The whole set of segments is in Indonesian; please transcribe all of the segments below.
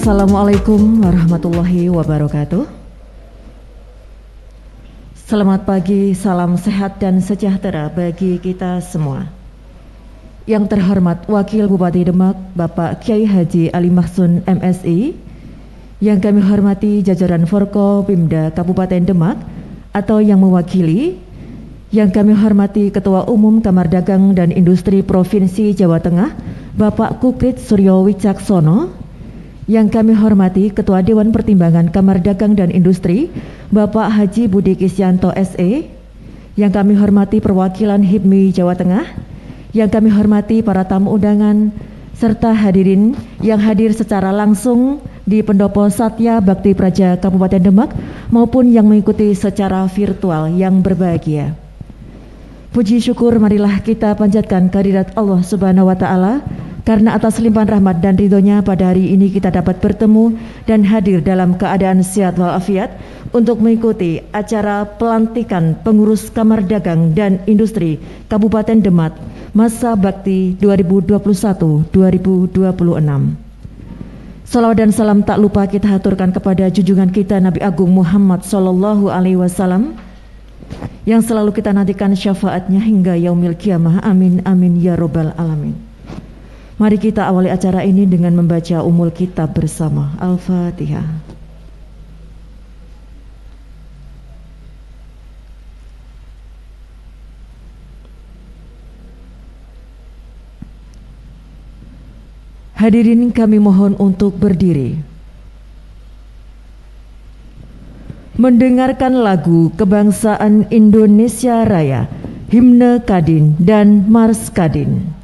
Assalamualaikum warahmatullahi wabarakatuh. Selamat pagi, salam sehat dan sejahtera bagi kita semua. Yang terhormat Wakil Bupati Demak, Bapak Kiai Haji Ali Mahsun MSI, yang kami hormati jajaran Forko Pimda Kabupaten Demak atau yang mewakili, yang kami hormati Ketua Umum Kamar Dagang dan Industri Provinsi Jawa Tengah, Bapak Kukrit Suryo Wicaksono, yang kami hormati Ketua Dewan Pertimbangan Kamar Dagang dan Industri, Bapak Haji Budi Kisyanto SE, yang kami hormati perwakilan HIPMI Jawa Tengah, yang kami hormati para tamu undangan, serta hadirin yang hadir secara langsung di Pendopo Satya Bakti Praja Kabupaten Demak maupun yang mengikuti secara virtual yang berbahagia. Puji syukur marilah kita panjatkan kehadirat Allah Subhanahu wa Ta'ala, karena atas limpahan rahmat dan ridhonya pada hari ini kita dapat bertemu dan hadir dalam keadaan sehat walafiat untuk mengikuti acara pelantikan pengurus Kamar Dagang dan Industri Kabupaten Demak masa bakti 2021-2026. Salawat dan salam tak lupa kita haturkan kepada junjungan kita Nabi Agung Muhammad Sallallahu Alaihi Wasallam yang selalu kita nantikan syafaatnya hingga yaumil kiamah. Amin amin ya robbal alamin. Mari kita awali acara ini dengan membaca umul kitab bersama. Al-Fatihah. Hadirin kami mohon untuk berdiri. Mendengarkan lagu kebangsaan Indonesia Raya, Himne Kadin dan Mars Kadin.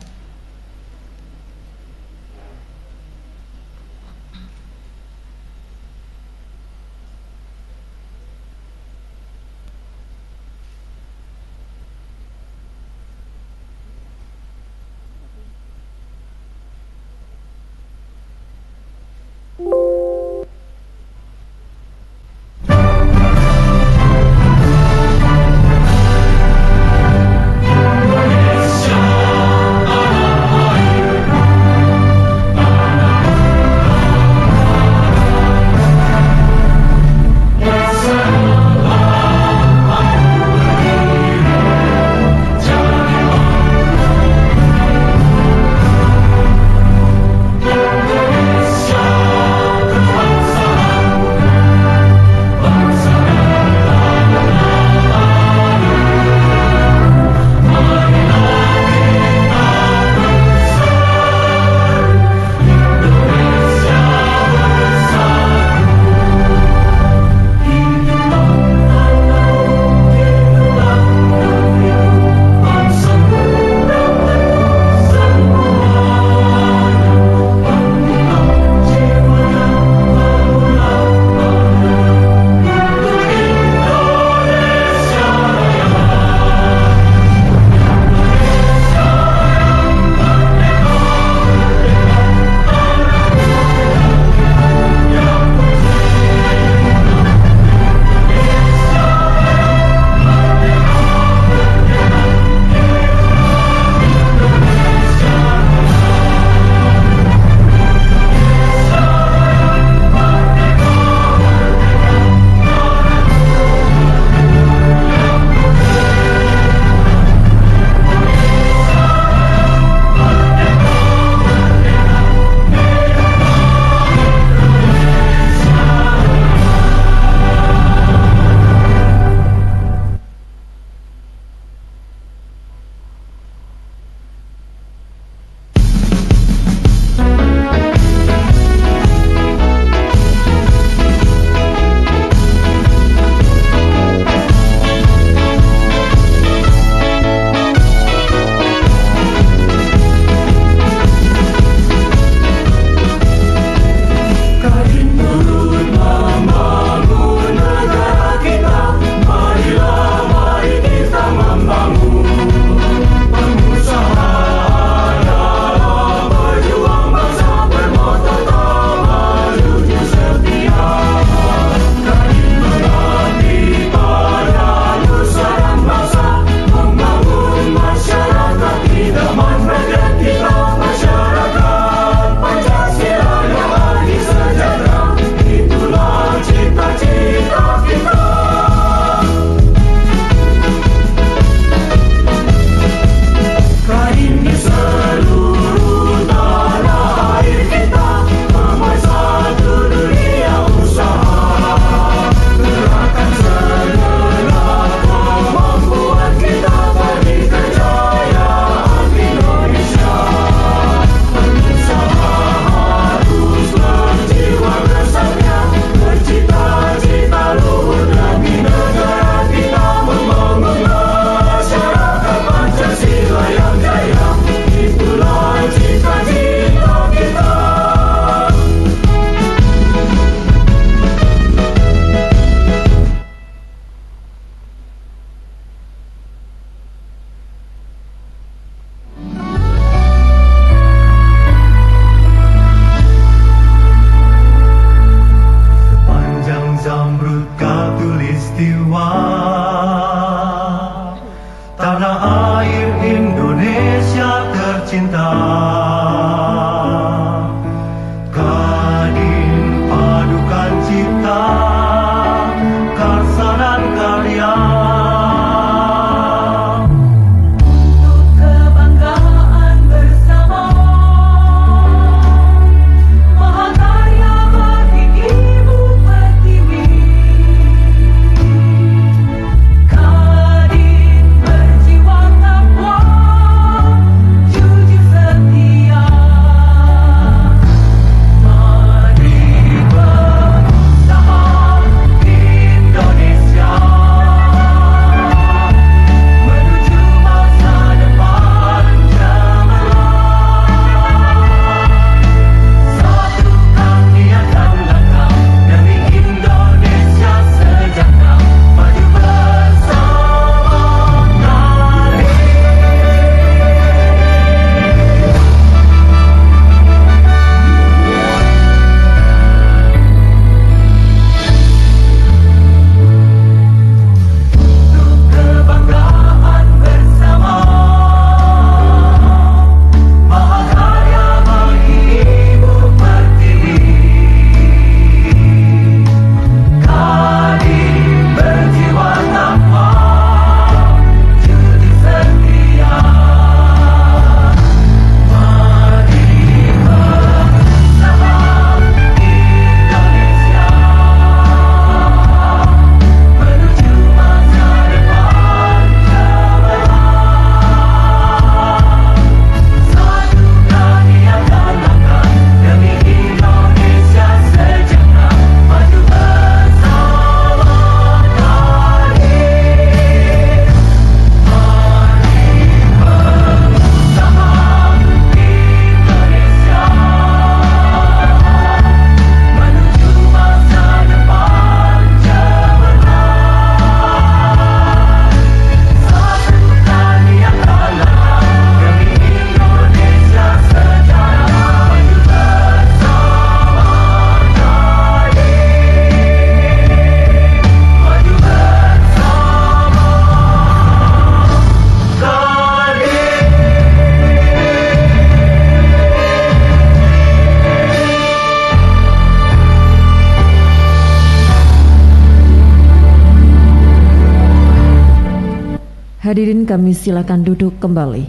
Hadirin kami silakan duduk kembali.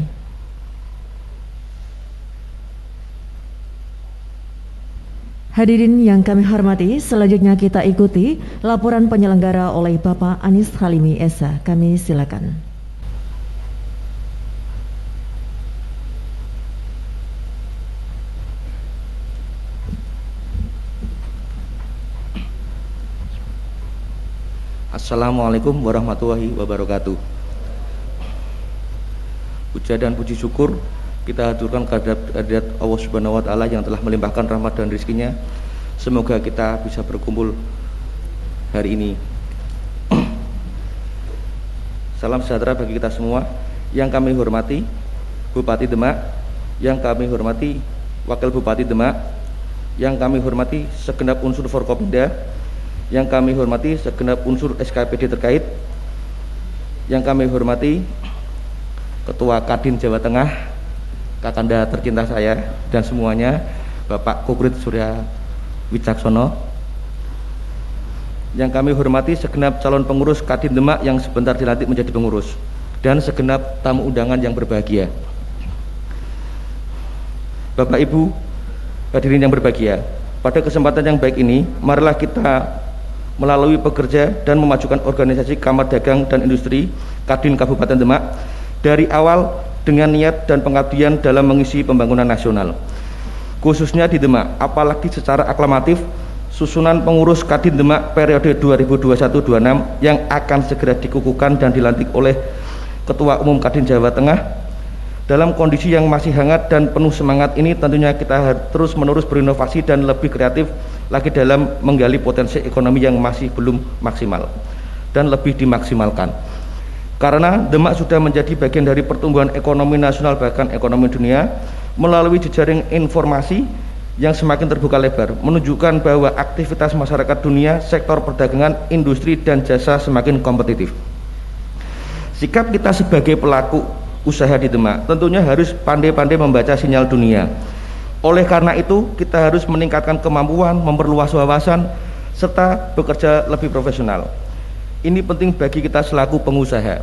Hadirin yang kami hormati, selanjutnya kita ikuti laporan penyelenggara oleh Bapak Anis Halimi Esa. Kami silakan. Assalamualaikum warahmatullahi wabarakatuh. Puja dan puji syukur kita haturkan kehadirat Allah Subhanahu wa Ta'ala yang telah melimpahkan rahmat dan rizkinya. Semoga kita bisa berkumpul hari ini. Salam sejahtera bagi kita semua. Yang kami hormati Bupati Demak, yang kami hormati Wakil Bupati Demak, yang kami hormati segenap unsur Forkopimda, yang kami hormati segenap unsur SKPD terkait, yang kami hormati Ketua Kadin Jawa Tengah, kakanda tercinta saya dan semuanya, Bapak Kukrit Surya Wicaksono, yang kami hormati segenap calon pengurus Kadin Demak yang sebentar dilantik menjadi pengurus, dan segenap tamu undangan yang berbahagia. Bapak Ibu hadirin yang berbahagia, pada kesempatan yang baik ini, marilah kita melalui pekerja dan memajukan organisasi Kamar Dagang dan Industri Kadin Kabupaten Demak dari awal dengan niat dan pengabdian dalam mengisi pembangunan nasional, khususnya di Demak, apalagi secara aklamatif susunan pengurus Kadin Demak periode 2021-26 yang akan segera dikukuhkan dan dilantik oleh Ketua Umum Kadin Jawa Tengah. Dalam kondisi yang masih hangat dan penuh semangat ini, tentunya kita terus menerus berinovasi dan lebih kreatif lagi dalam menggali potensi ekonomi yang masih belum maksimal dan lebih dimaksimalkan. Karena Demak sudah menjadi bagian dari pertumbuhan ekonomi nasional bahkan ekonomi dunia melalui jejaring informasi yang semakin terbuka lebar, menunjukkan bahwa aktivitas masyarakat dunia, sektor perdagangan, industri dan jasa semakin kompetitif. Sikap kita sebagai pelaku usaha di Demak tentunya harus pandai-pandai membaca sinyal dunia. Oleh karena itu, kita harus meningkatkan kemampuan, memperluas wawasan, serta bekerja lebih profesional. Ini penting bagi kita selaku pengusaha,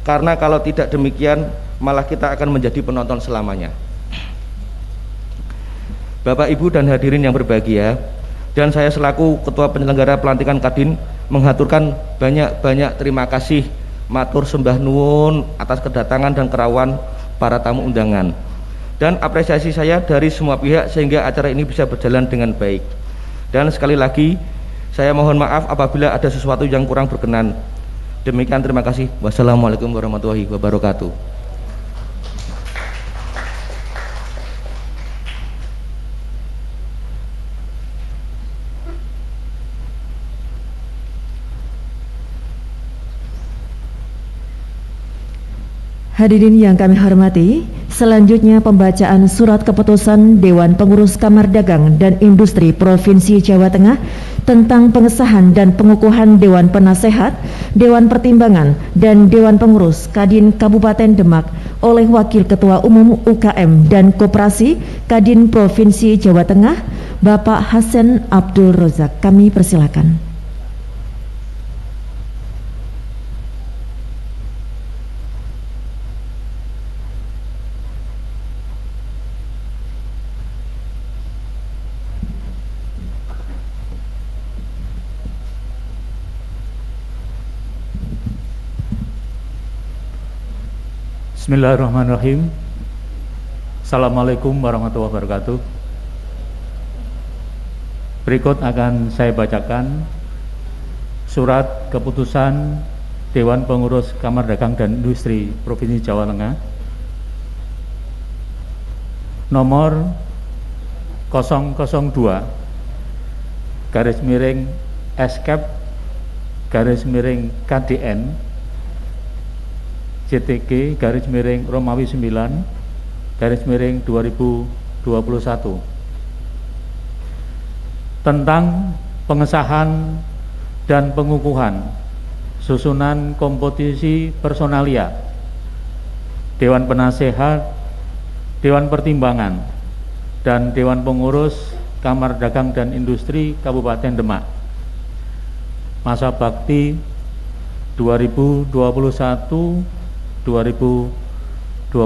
karena kalau tidak demikian, malah kita akan menjadi penonton selamanya. Bapak, Ibu, dan hadirin yang berbahagia, dan saya selaku Ketua Penyelenggara Pelantikan Kadin menghaturkan banyak-banyak terima kasih, matur sembah nuwun atas kedatangan dan kerawan para tamu undangan, dan apresiasi saya dari semua pihak sehingga acara ini bisa berjalan dengan baik. Dan sekali lagi saya mohon maaf apabila ada sesuatu yang kurang berkenan. Demikian, terima kasih. Wassalamualaikum warahmatullahi wabarakatuh. Hadirin yang kami hormati, selanjutnya pembacaan surat keputusan Dewan Pengurus Kamar Dagang dan Industri Provinsi Jawa Tengah tentang pengesahan dan pengukuhan Dewan Penasehat, Dewan Pertimbangan, dan Dewan Pengurus Kadin Kabupaten Demak oleh Wakil Ketua Umum UKM dan Koperasi Kadin Provinsi Jawa Tengah, Bapak Hasan Abdul Rozak. Kami persilakan. Bismillahirrahmanirrahim. Assalamualaikum warahmatullahi wabarakatuh. Berikut akan saya bacakan surat keputusan Dewan Pengurus Kamar Dagang dan Industri Provinsi Jawa Tengah nomor 002 garis miring SKEP garis miring KDN JTG garis miring Romawi 9 garis miring 2021 tentang pengesahan dan pengukuhan susunan komposisi personalia Dewan Penasehat, Dewan Pertimbangan, dan Dewan Pengurus Kamar Dagang dan Industri Kabupaten Demak masa bakti 2021 2026.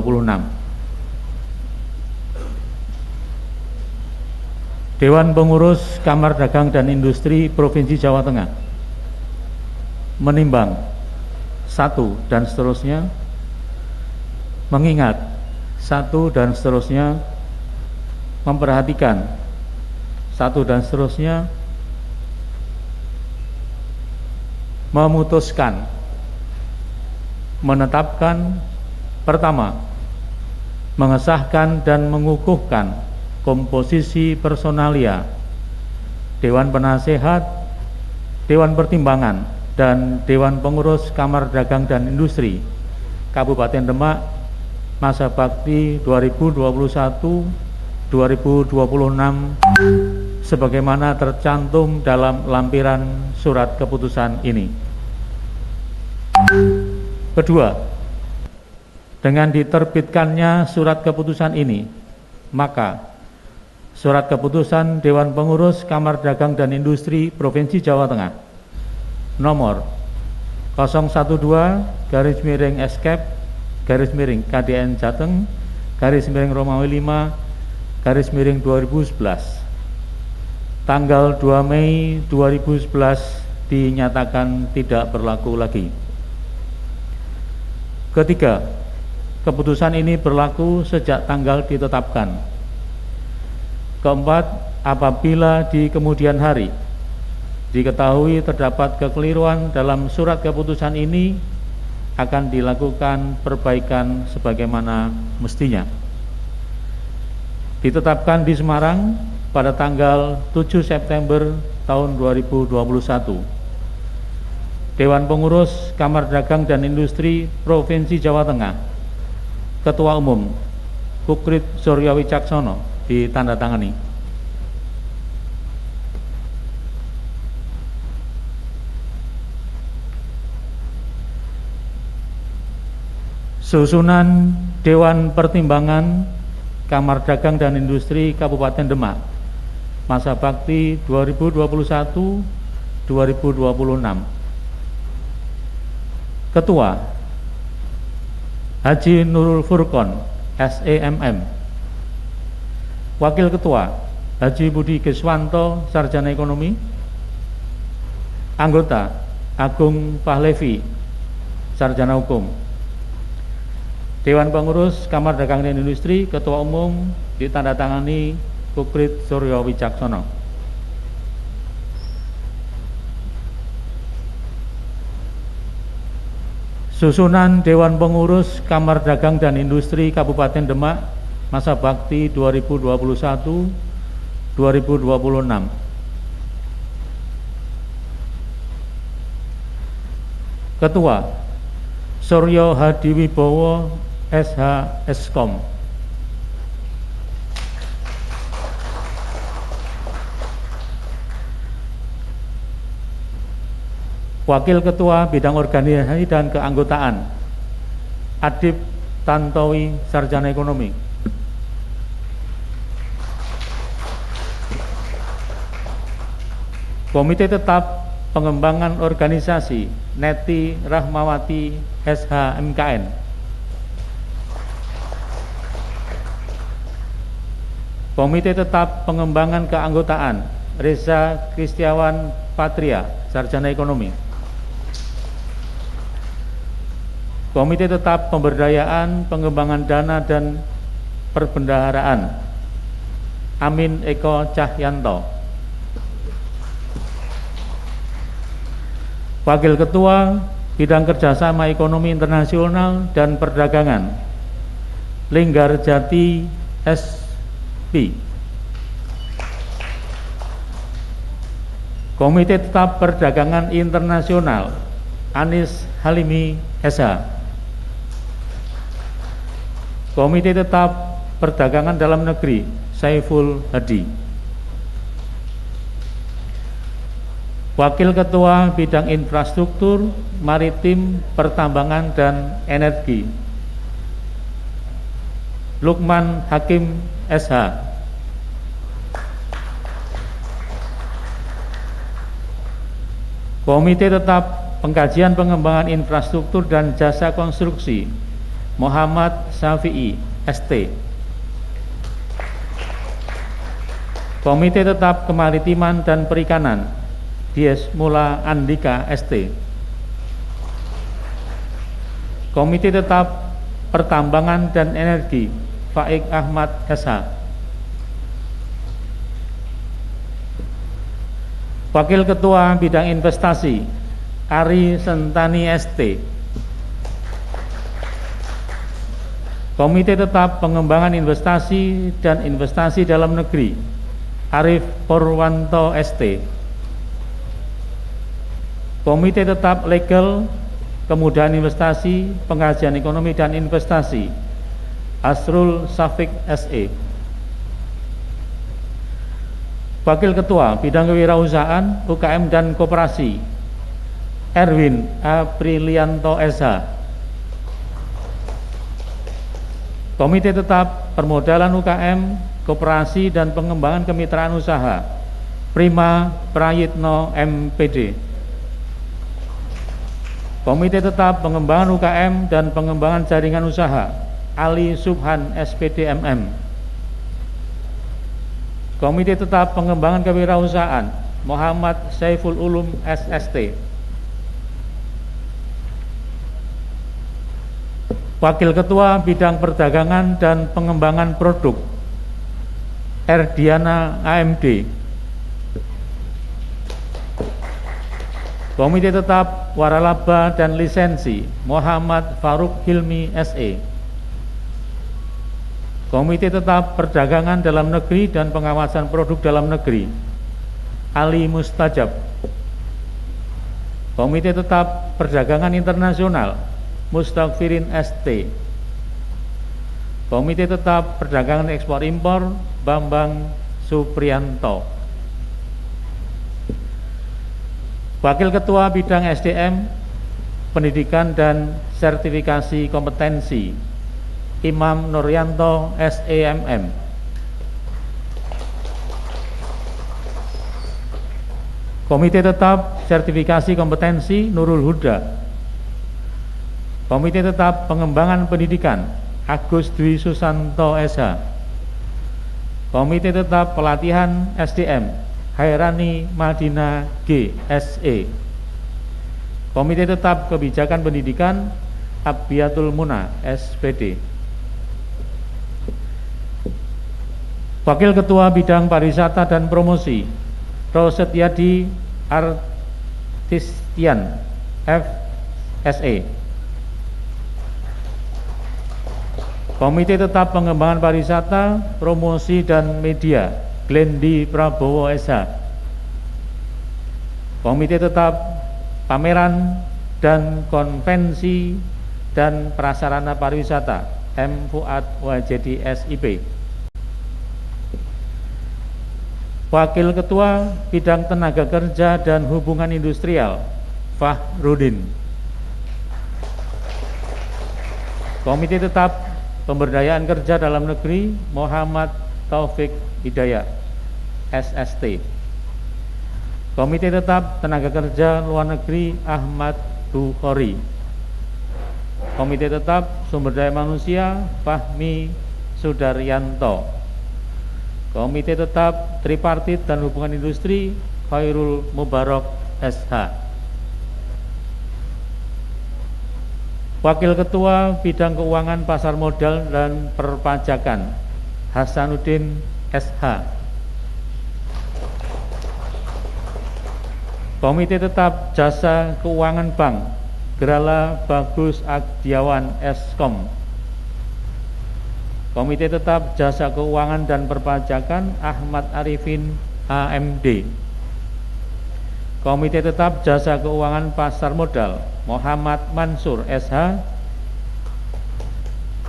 Dewan Pengurus Kamar Dagang dan Industri Provinsi Jawa Tengah menimbang satu dan seterusnya, mengingat satu dan seterusnya, memperhatikan satu dan seterusnya, memutuskan, menetapkan, pertama, mengesahkan dan mengukuhkan komposisi personalia Dewan Penasehat, Dewan Pertimbangan, dan Dewan Pengurus Kamar Dagang dan Industri Kabupaten Demak masa bakti 2021-2026 sebagaimana tercantum dalam lampiran surat keputusan ini. Kedua, dengan diterbitkannya surat keputusan ini, maka surat keputusan Dewan Pengurus Kamar Dagang dan Industri Provinsi Jawa Tengah nomor 012/Escape/KDN Jateng/Romawi 5/2011 tanggal 2 Mei 2011 dinyatakan tidak berlaku lagi. Ketiga, keputusan ini berlaku sejak tanggal ditetapkan. Keempat, apabila di kemudian hari diketahui terdapat kekeliruan dalam surat keputusan ini, akan dilakukan perbaikan sebagaimana mestinya. Ditetapkan di Semarang pada tanggal 7 September tahun 2021. Dewan Pengurus Kamar Dagang dan Industri Provinsi Jawa Tengah, Ketua Umum Kukrit Suryo Wicaksono, ditandatangani. Susunan Dewan Pertimbangan Kamar Dagang dan Industri Kabupaten Demak masa bakti 2021-2026. Ketua Haji Nurul Furqon, SEMM. Wakil Ketua Haji Budi Geswanto, Sarjana Ekonomi. Anggota Agung Pahlevi, Sarjana Hukum. Dewan Pengurus Kamar Dagang dan Industri, Ketua Umum ditandatangani Kukrit Suryo Wicaksono. Susunan Dewan Pengurus Kamar Dagang dan Industri Kabupaten Demak masa bakti 2021-2026. Ketua Suryo Hadiwibowo, SH Eskom. Wakil Ketua Bidang Organisasi dan Keanggotaan Adip Tantowi, Sarjana Ekonomi. Komite Tetap Pengembangan Organisasi Neti Rahmawati, SH MKN. Komite Tetap Pengembangan Keanggotaan Reza Kristiawan Patria, Sarjana Ekonomi. Komite Tetap Pemberdayaan Pengembangan Dana dan Perbendaharaan Amin Eko Cahyanto. Wakil Ketua Bidang Kerjasama Ekonomi Internasional dan Perdagangan Linggarjati SP. Komite Tetap Perdagangan Internasional Anis Halimi, SH. Komite Tetap Perdagangan Dalam Negeri Saiful Hadi. Wakil Ketua Bidang Infrastruktur, Maritim, Pertambangan, dan Energi Lukman Hakim, SH. Komite Tetap Pengkajian Pengembangan Infrastruktur dan Jasa Konstruksi Muhammad Syafi'i, ST. Komite Tetap Kemaritiman dan Perikanan, Dies Mula Andika, ST. Komite Tetap Pertambangan dan Energi, Faik Ahmad, SH. Wakil Ketua Bidang Investasi, Ari Sentani, ST. Komite Tetap Pengembangan Investasi dan Investasi Dalam Negeri, Arif Purwanto, ST. Komite Tetap Legal, Kemudahan Investasi, Pengkajian Ekonomi dan Investasi, Asrul Safik, SE. Wakil Ketua Bidang Kewirausahaan, UKM dan Koperasi, Erwin Aprilianto, SH. Komite Tetap Permodalan UKM, Koperasi dan Pengembangan Kemitraan Usaha, Prima Prayitno, MPD. Komite Tetap Pengembangan UKM dan Pengembangan Jaringan Usaha, Ali Subhan, SPD, MM. Komite Tetap Pengembangan Kewirausahaan, Muhammad Saiful Ulum, SST. Wakil Ketua Bidang Perdagangan dan Pengembangan Produk, Erdiana, AMD. Komite Tetap Waralaba dan Lisensi, Muhammad Faruk Hilmi, SE. Komite Tetap Perdagangan Dalam Negeri dan Pengawasan Produk Dalam Negeri, Ali Mustajab. Komite Tetap Perdagangan Internasional, Mustafirin, ST. Komite Tetap Perdagangan Ekspor Impor, Bambang Suprianto. Wakil Ketua Bidang SDM, Pendidikan dan Sertifikasi Kompetensi, Imam Nuryanto, SEMM. Komite Tetap Sertifikasi Kompetensi, Nurul Huda. Komite Tetap Pengembangan Pendidikan, Agus Dwi Susanto, SH. Komite Tetap Pelatihan SDM, Hairani Madina, G, SE. Komite Tetap Kebijakan Pendidikan, Abiyatul Muna, SPD. Wakil Ketua Bidang Pariwisata dan Promosi, Rosetyadi Artistian, FSE. Komite Tetap Pengembangan Pariwisata, Promosi dan Media, Glendi Prabowo, SH. Komite Tetap Pameran dan Konvensi dan Prasarana Pariwisata, M. Fuad Wajedi, SIP. Wakil Ketua Bidang Tenaga Kerja dan Hubungan Industrial, Fahrudin. Komite Tetap Pemberdayaan Kerja Dalam Negeri, Muhammad Taufik Hidayat, SST. Komite Tetap Tenaga Kerja Luar Negeri, Ahmad Bukhari. Komite Tetap Sumber Daya Manusia, Fahmi Sudaryanto. Komite Tetap Tripartit dan Hubungan Industri, Khairul Mubarak, SH. Wakil Ketua Bidang Keuangan Pasar Modal dan Perpajakan, Hasanuddin, SH. Komite Tetap Jasa Keuangan Bank, Gerala Bagus Agdiawan, Eskom. Komite Tetap Jasa Keuangan dan Perpajakan, Ahmad Arifin, AMD. Komite Tetap Jasa Keuangan Pasar Modal, Muhammad Mansur, SH.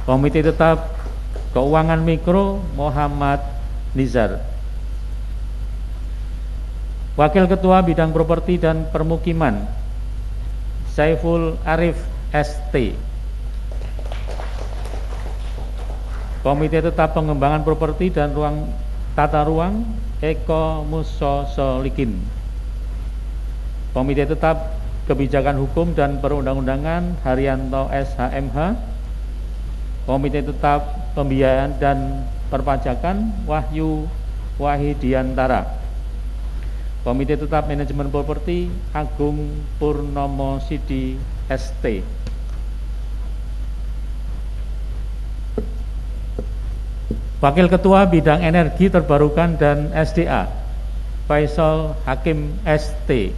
Komite Tetap Keuangan Mikro, Muhammad Nizar. Wakil Ketua Bidang Properti dan Permukiman, Saiful Arif, ST. Komite Tetap Pengembangan Properti dan Tata Ruang, Eko Musosolikin. Komite Tetap Kebijakan Hukum dan Perundang-undangan, Haryanto, SHMH. Komite Tetap Pembiayaan dan Perpajakan Wahyu Wahidiantara. Komite Tetap Manajemen Properti Agung Purnomo Sidi ST. Wakil Ketua Bidang Energi Terbarukan dan SDA Faisal Hakim ST.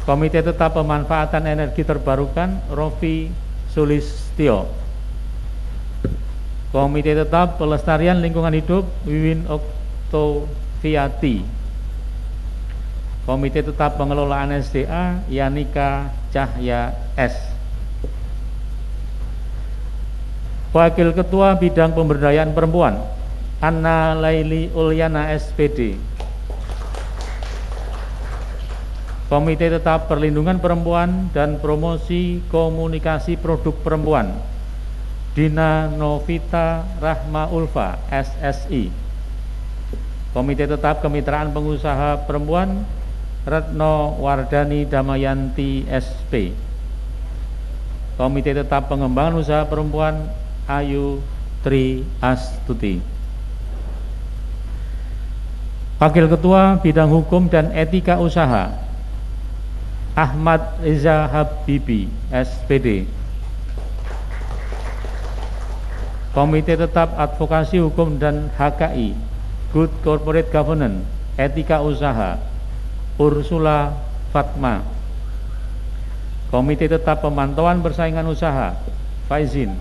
Komite Tetap Pemanfaatan Energi Terbarukan Rofi Sulistyo. Komite Tetap Pelestarian Lingkungan Hidup Wiwin Oktoviati. Komite Tetap Pengelolaan SDA Yanika Cahya S. Wakil Ketua Bidang Pemberdayaan Perempuan Anna Laili Ulyana SPD. Komite Tetap Perlindungan Perempuan dan Promosi Komunikasi Produk Perempuan Dina Novita Rahma Ulfa SSI. Komite Tetap Kemitraan Pengusaha Perempuan Retno Wardani Damayanti SP. Komite Tetap Pengembangan Usaha Perempuan Ayu Tri Astuti. Wakil Ketua Bidang Hukum dan Etika Usaha Ahmad Reza Habibi SPD. Komite Tetap Advokasi Hukum dan HKI Good Corporate Governance Etika Usaha Ursula Fatma. Komite Tetap Pemantauan Persaingan Usaha Faizin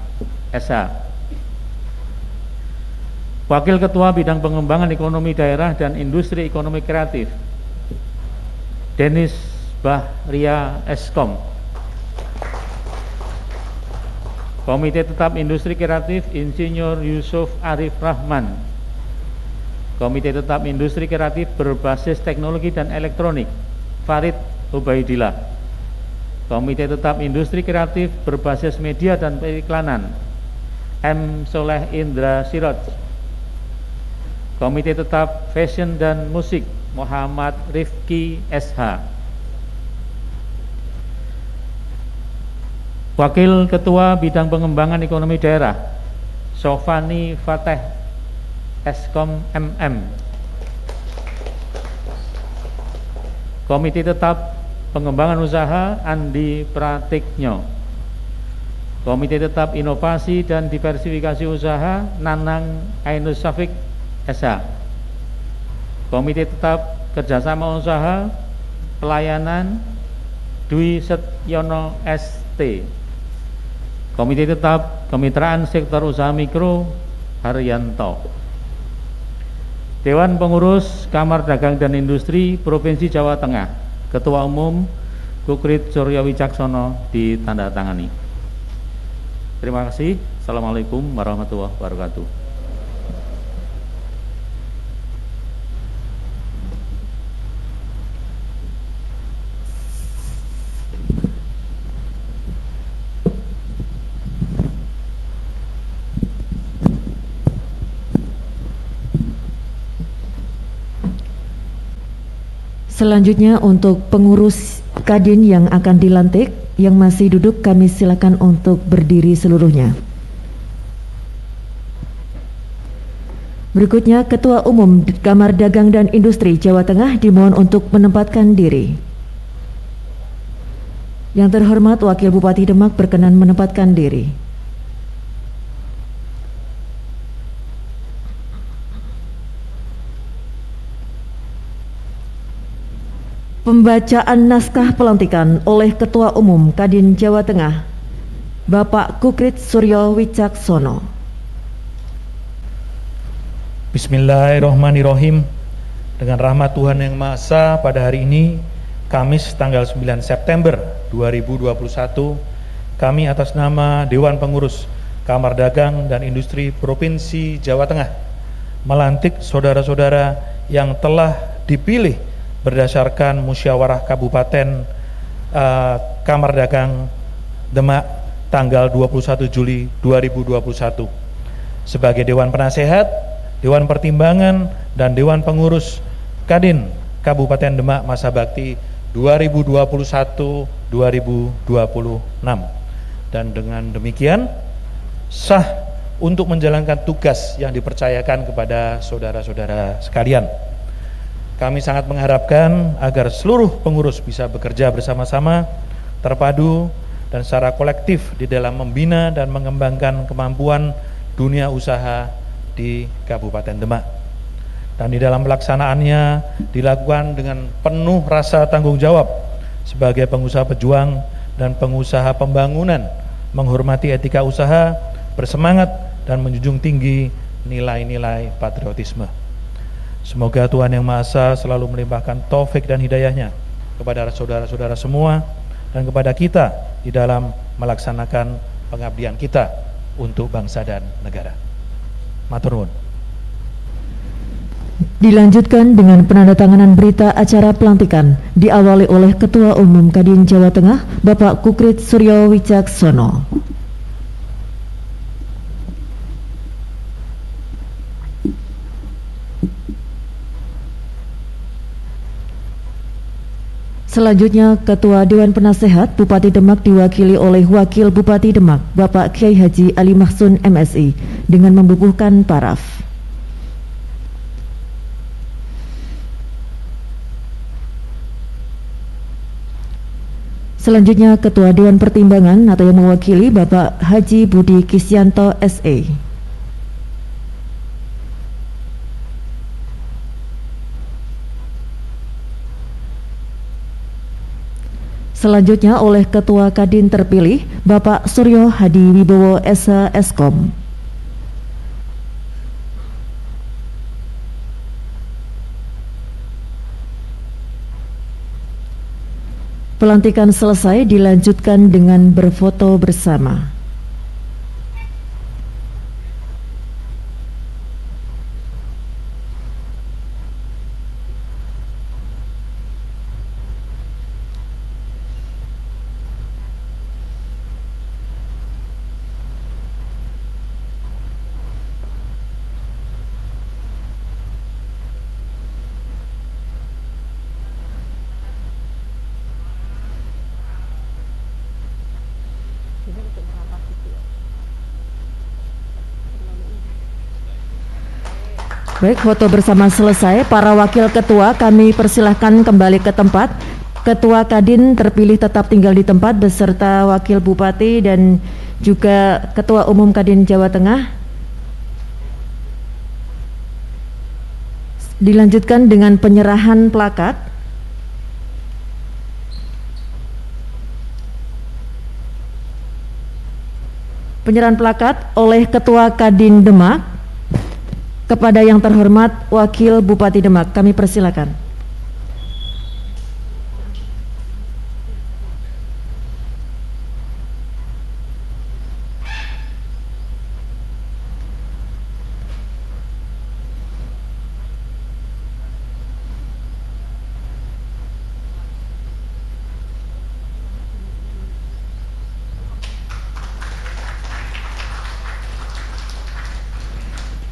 SH. Wakil Ketua Bidang Pengembangan Ekonomi Daerah dan Industri Ekonomi Kreatif Denis Bahria Eskom. Komite Tetap Industri Kreatif Insinyur Yusuf Arif Rahman. Komite Tetap Industri Kreatif Berbasis Teknologi dan Elektronik Farid Ubaidillah. Komite Tetap Industri Kreatif Berbasis Media dan Periklanan M. Soleh Indra Siroj. Komite Tetap Fashion dan Musik Muhammad Rifki SH. Wakil Ketua Bidang Pengembangan Ekonomi Daerah Sofani Fateh Eskom MM. Komite Tetap Pengembangan Usaha Andi Pratiknyo. Komite Tetap Inovasi dan Diversifikasi Usaha Nanang Ainus Safik SH. Komite Tetap Kerjasama Usaha Pelayanan Dwi Setyono ST. Komite Tetap Kemitraan Sektor Usaha Mikro Haryanto. Dewan Pengurus Kamar Dagang dan Industri Provinsi Jawa Tengah Ketua Umum Kukrit Surya Wicaksono ditandatangani. Terima kasih. Assalamualaikum warahmatullahi wabarakatuh. Selanjutnya untuk pengurus Kadin yang akan dilantik yang masih duduk kami silakan untuk berdiri seluruhnya. Berikutnya Ketua Umum Kamar Dagang dan Industri Jawa Tengah dimohon untuk menempatkan diri. Yang terhormat Wakil Bupati Demak berkenan menempatkan diri. Pembacaan naskah pelantikan oleh Ketua Umum Kadin Jawa Tengah, Bapak Kukrit Surya Wicaksono. Bismillahirrahmanirrahim. Dengan rahmat Tuhan Yang Maha Esa, pada hari ini, Kamis tanggal 9 September 2021, kami atas nama Dewan Pengurus Kamar Dagang dan Industri Provinsi Jawa Tengah melantik saudara-saudara yang telah dipilih berdasarkan musyawarah Kabupaten Kamar Dagang Demak tanggal 21 Juli 2021 sebagai Dewan Penasehat, Dewan Pertimbangan, dan Dewan Pengurus Kadin Kabupaten Demak masa bakti 2021-2026. dan dengan demikian sah untuk menjalankan tugas yang dipercayakan kepada saudara-saudara sekalian. Kami sangat mengharapkan agar seluruh pengurus bisa bekerja bersama-sama, terpadu, dan secara kolektif di dalam membina dan mengembangkan kemampuan dunia usaha di Kabupaten Demak. Dan di dalam pelaksanaannya dilakukan dengan penuh rasa tanggung jawab sebagai pengusaha pejuang dan pengusaha pembangunan, menghormati etika usaha, bersemangat dan menjunjung tinggi nilai-nilai patriotisme. Semoga Tuhan Yang Maha Esa selalu melimpahkan taufik dan hidayahnya kepada saudara-saudara semua dan kepada kita di dalam melaksanakan pengabdian kita untuk bangsa dan negara. Matur nuwun. Dilanjutkan dengan penandatanganan berita acara pelantikan diawali oleh Ketua Umum Kadin Jawa Tengah Bapak Kukrit Suryo Wicaksono. Selanjutnya Ketua Dewan Penasehat Bupati Demak diwakili oleh Wakil Bupati Demak Bapak Kyai Haji Ali Mahsun MSI dengan membubuhkan paraf. Selanjutnya Ketua Dewan Pertimbangan atau yang mewakili Bapak Haji Budi Kisyanto SE. Selanjutnya oleh Ketua Kadin terpilih Bapak Suryo Hadi Wibowo SH Eskom. Pelantikan selesai dilanjutkan dengan berfoto bersama. Baik, foto bersama selesai. Para wakil ketua kami persilahkan kembali ke tempat. Ketua Kadin terpilih tetap tinggal di tempat beserta Wakil Bupati dan juga Ketua Umum Kadin Jawa Tengah. Dilanjutkan dengan penyerahan plakat. Penyerahan plakat oleh Ketua Kadin Demak kepada yang terhormat Wakil Bupati Demak. Kami persilakan.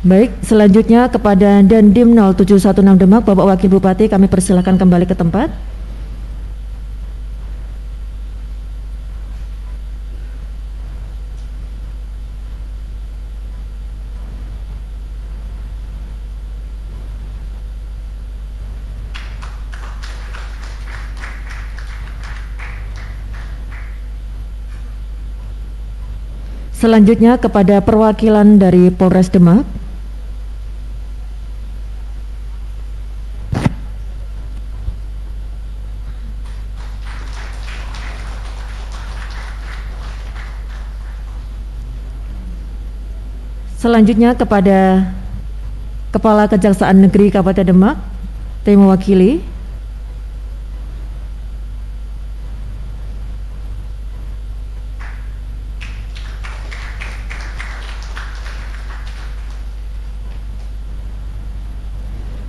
Baik, selanjutnya kepada Dandim 0716 Demak, Bapak Wakil Bupati, kami persilakan kembali ke tempat. Selanjutnya kepada perwakilan dari Polres Demak. Selanjutnya kepada Kepala Kejaksaan Negeri Kabupaten Demak, yang mewakili.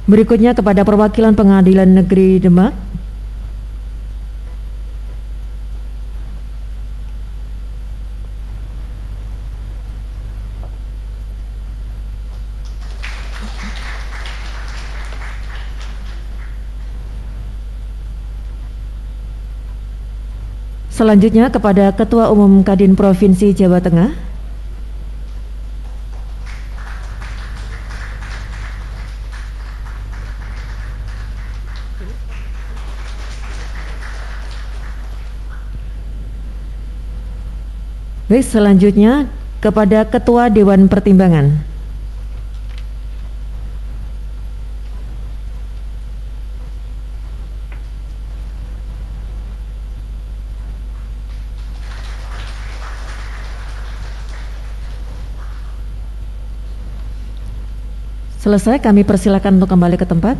Berikutnya kepada perwakilan Pengadilan Negeri Demak. Selanjutnya kepada Ketua Umum Kadin Provinsi Jawa Tengah. Baik, selanjutnya kepada Ketua Dewan Pertimbangan. Selesai, kami persilakan untuk kembali ke tempat.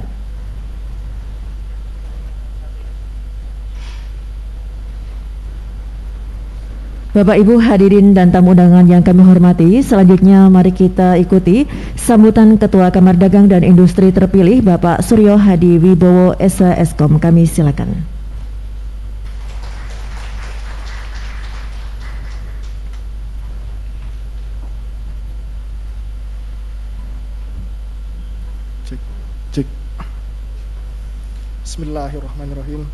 Bapak Ibu hadirin dan tamu undangan yang kami hormati, selanjutnya mari kita ikuti sambutan Ketua Kamar Dagang dan Industri terpilih Bapak Suryo Hadi Wibowo SH-Eskom. Kami silakan. Cek. Bismillahirrahmanirrahim.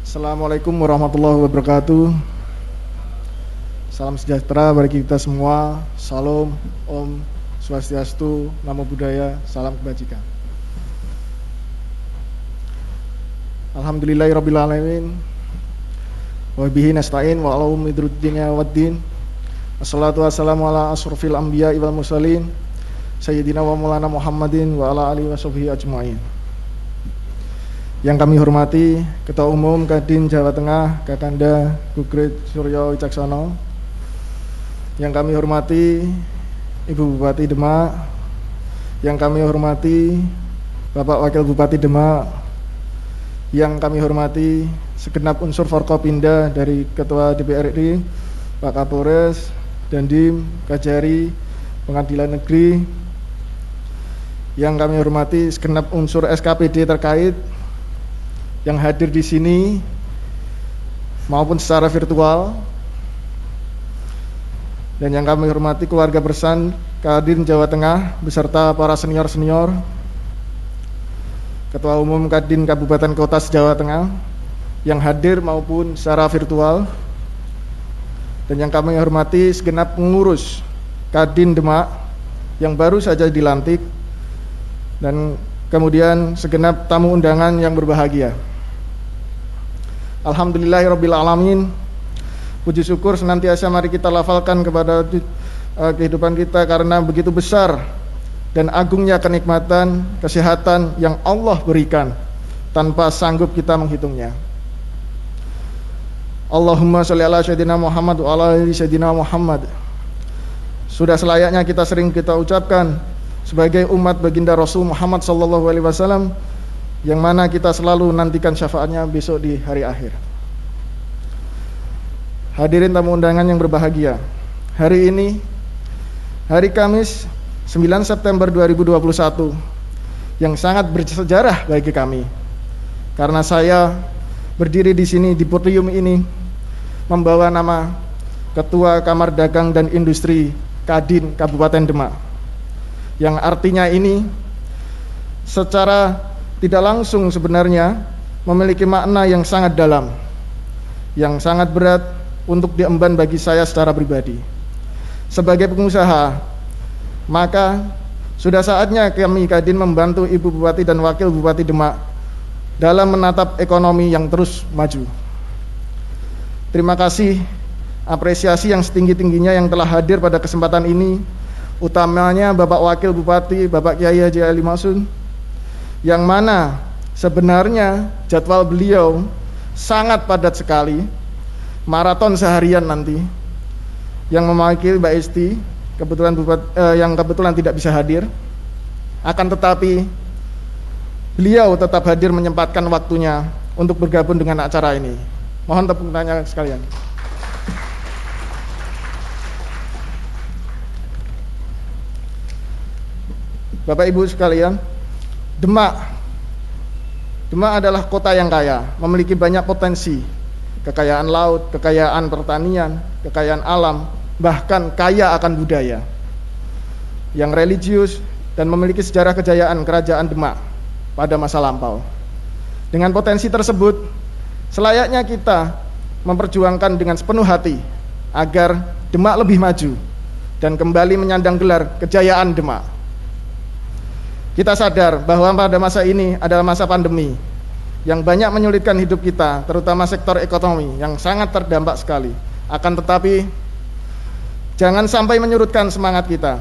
Assalamualaikum warahmatullahi wabarakatuh. Salam sejahtera bagi kita semua. Salam, Om Swastiastu, Namo Buddhaya, salam kebajikan. Alhamdulillahirabbil alamin. Wa bihi nasta'in wa ala umuri dunya waddin. Assalatu wassalamu ala asrofil anbiya'i wal mursalin Sayyidina wa Maulana Muhammadin wa ala alihi wa sahbihi ajma'in. Yang kami hormati Ketua Umum Kadin Jawa Tengah Kakanda Gugrit Suryo Wicaksono. Yang kami hormati Ibu Bupati Demak. Yang kami hormati Bapak Wakil Bupati Demak. Yang kami hormati segenap unsur Forkopimda dari Ketua DPR RI, Pak Kapolres, Dandim, Kajari, Pengadilan Negeri. Yang kami hormati segenap unsur SKPD terkait yang hadir di sini maupun secara virtual, dan yang kami hormati keluarga besar Kadin Jawa Tengah beserta para senior-senior, Ketua Umum Kadin Kabupaten Kota Jawa Tengah yang hadir maupun secara virtual, dan yang kami hormati segenap pengurus Kadin Demak yang baru saja dilantik, dan kemudian segenap tamu undangan yang berbahagia. Alhamdulillahirabbil alamin. Puji syukur senantiasa mari kita lafalkan kepada kehidupan kita, karena begitu besar dan agungnya kenikmatan, kesehatan yang Allah berikan tanpa sanggup kita menghitungnya. Allahumma sholli ala sayyidina Muhammad wa ala ali sayyidina Muhammad. Sudah selayaknya kita sering kita ucapkan sebagai umat baginda Rasul Muhammad sallallahu alaihi wasallam, yang mana kita selalu nantikan syafaatnya besok di hari akhir. Hadirin tamu undangan yang berbahagia, hari ini hari Kamis 9 September 2021 yang sangat bersejarah bagi kami, karena saya berdiri di sini di podium ini membawa nama Ketua Kamar Dagang dan Industri Kadin Kabupaten Demak, yang artinya ini secara tidak langsung sebenarnya memiliki makna yang sangat dalam, yang sangat berat untuk diemban bagi saya secara pribadi. Sebagai pengusaha, maka sudah saatnya kami Kadin membantu Ibu Bupati dan Wakil Bupati Demak dalam menatap ekonomi yang terus maju. Terima kasih, apresiasi yang setinggi-tingginya yang telah hadir pada kesempatan ini, utamanya Bapak Wakil Bupati, Bapak Kiai Haji Ali Mahsun, yang mana sebenarnya jadwal beliau sangat padat sekali, maraton seharian nanti, yang mewakili Mbak Esti yang kebetulan tidak bisa hadir. Akan tetapi beliau tetap hadir menyempatkan waktunya untuk bergabung dengan acara ini. Mohon tepuk tangannya sekalian. Bapak Ibu sekalian, Demak adalah kota yang kaya, memiliki banyak potensi, kekayaan laut, kekayaan pertanian, kekayaan alam, bahkan kaya akan budaya yang religius, dan memiliki sejarah kejayaan kerajaan Demak pada masa lampau. Dengan potensi tersebut, selayaknya kita memperjuangkan dengan sepenuh hati agar Demak lebih maju dan kembali menyandang gelar kejayaan Demak. Kita sadar bahwa pada masa ini adalah masa pandemi yang banyak menyulitkan hidup kita, terutama sektor ekonomi yang sangat terdampak sekali. Akan tetapi, jangan sampai menyurutkan semangat kita.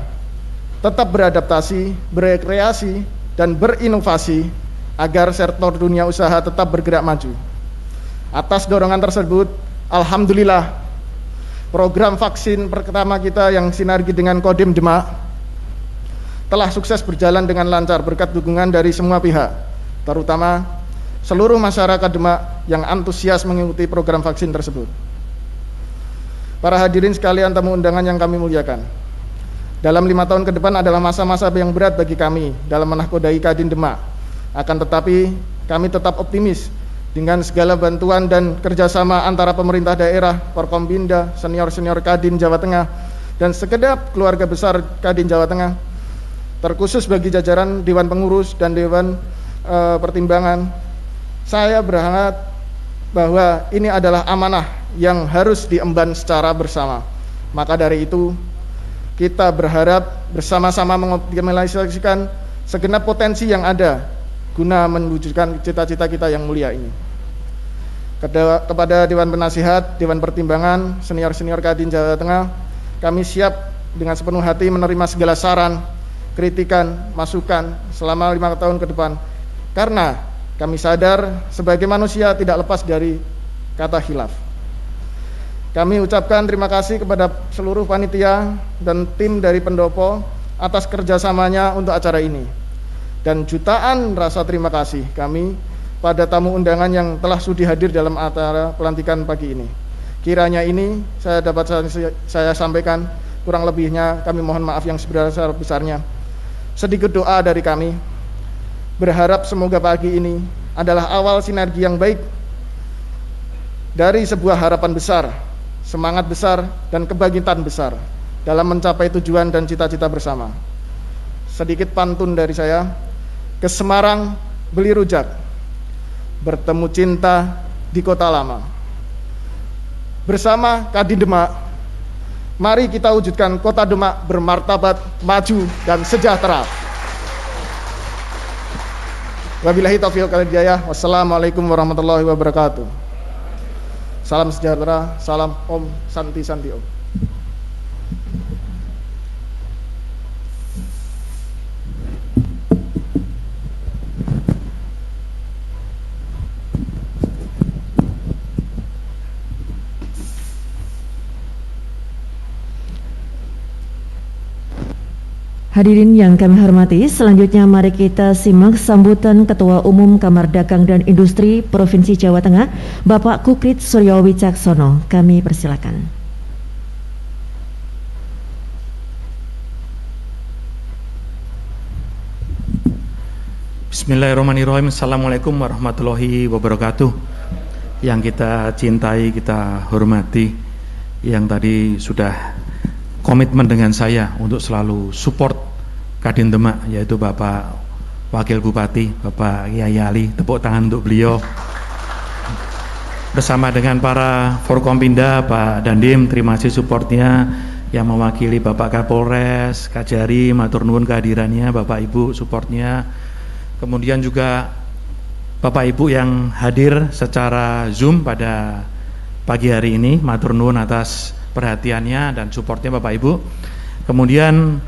Tetap beradaptasi, berkreasi, dan berinovasi agar sektor dunia usaha tetap bergerak maju. Atas dorongan tersebut, alhamdulillah, program vaksin pertama kita yang sinergi dengan Kodim Demak telah sukses berjalan dengan lancar berkat dukungan dari semua pihak, terutama seluruh masyarakat Demak yang antusias mengikuti program vaksin tersebut. Para hadirin sekalian tamu undangan yang kami muliakan, dalam 5 tahun ke depan adalah masa-masa yang berat bagi kami dalam menakodai Kadin Demak. Akan tetapi, kami tetap optimis dengan segala bantuan dan kerjasama antara pemerintah daerah, Forkombinda, senior-senior Kadin Jawa Tengah, dan segenap keluarga besar Kadin Jawa Tengah, terkhusus bagi jajaran Dewan Pengurus dan Dewan Pertimbangan. Saya berharap bahwa ini adalah amanah yang harus diemban secara bersama. Maka dari itu, kita berharap bersama-sama mengoptimalisasikan segenap potensi yang ada guna mewujudkan cita-cita kita yang mulia ini. Kepada Dewan Penasihat, Dewan Pertimbangan, senior-senior Kadin Jawa Tengah, kami siap dengan sepenuh hati menerima segala saran, kritikan, masukan selama 5 tahun ke depan. Karena kami sadar sebagai manusia tidak lepas dari kata khilaf. Kami ucapkan terima kasih kepada seluruh panitia dan tim dari pendopo atas kerjasamanya untuk acara ini. Dan jutaan rasa terima kasih kami pada tamu undangan yang telah sudi hadir dalam acara pelantikan pagi ini. Kiranya ini saya sampaikan, kurang lebihnya kami mohon maaf yang sebesar-besarnya. Sedikit doa dari kami, berharap semoga pagi ini adalah awal sinergi yang baik dari sebuah harapan besar, semangat besar, dan kebangkitan besar dalam mencapai tujuan dan cita-cita bersama. Sedikit pantun dari saya. Ke Semarang beli rujak, bertemu cinta di kota lama. Bersama Kadin Demak, mari kita wujudkan kota Demak bermartabat, maju, dan sejahtera. Wabillahi taufiq wal hidayah. Wassalamualaikum warahmatullahi wabarakatuh. Salam sejahtera, salam Om, Santi Santi Om. Hadirin yang kami hormati, selanjutnya mari kita simak sambutan Ketua Umum Kamar Dagang dan Industri Provinsi Jawa Tengah, Bapak Kukrit Suryo Wicaksono. Kami persilakan. Bismillahirrahmanirrahim. Assalamualaikum warahmatullahi wabarakatuh. Yang kita cintai, kita hormati, yang tadi sudah komitmen dengan saya untuk selalu support Kadin Demak, yaitu Bapak Wakil Bupati, Bapak Kiai Ali. Tepuk tangan untuk beliau. Bersama dengan para Forkompinda, Pak Dandim, terima kasih supportnya. Yang mewakili Bapak Kapolres, Kajari, matur nuwun kehadirannya, Bapak Ibu supportnya. Kemudian juga Bapak Ibu yang hadir secara Zoom pada pagi hari ini, matur nuwun atas perhatiannya dan supportnya Bapak Ibu. Kemudian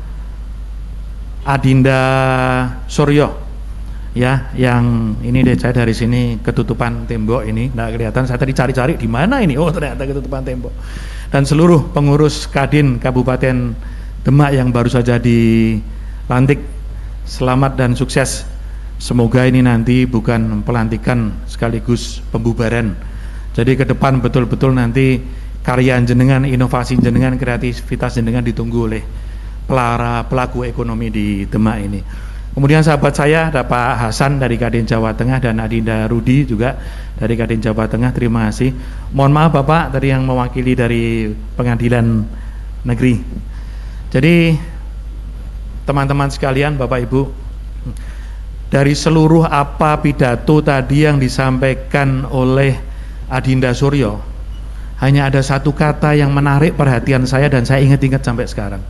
Adinda Suryo, ya, yang ini deh, saya dari sini ketutupan tembok ini nggak kelihatan, saya tadi cari-cari di mana ini, oh ternyata ketutupan tembok. Dan seluruh pengurus Kadin Kabupaten Demak yang baru saja dilantik, selamat dan sukses. Semoga ini nanti bukan pelantikan sekaligus pembubaran. Jadi ke depan betul-betul nanti karya jenengan, inovasi jenengan, kreativitas jenengan ditunggu oleh para pelaku ekonomi di Demak ini. Kemudian sahabat saya ada Pak Hasan dari Kadin Jawa Tengah dan Adinda Rudi juga dari Kadin Jawa Tengah, terima kasih. Mohon maaf Bapak tadi yang mewakili dari Pengadilan Negeri. Jadi teman-teman sekalian, Bapak Ibu, dari seluruh apa pidato tadi yang disampaikan oleh Adinda Suryo, hanya ada satu kata yang menarik perhatian saya dan saya ingat-ingat sampai sekarang.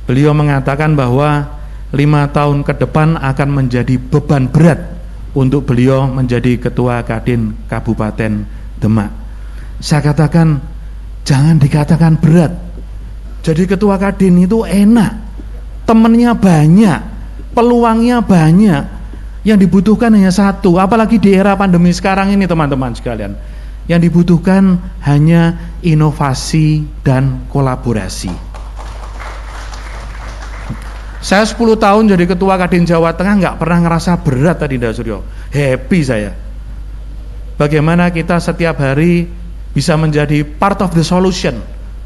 Beliau mengatakan bahwa 5 tahun ke depan akan menjadi beban berat untuk beliau menjadi Ketua Kadin Kabupaten Demak. Saya katakan, jangan dikatakan berat. Jadi Ketua Kadin itu enak, temennya banyak, peluangnya banyak. Yang dibutuhkan hanya satu, apalagi di era pandemi sekarang ini teman-teman sekalian. Yang dibutuhkan hanya inovasi dan kolaborasi. Saya 10 tahun jadi Ketua Kadin Jawa Tengah nggak pernah ngerasa berat tadi Nda Suryo. Happy saya. Bagaimana kita setiap hari bisa menjadi part of the solution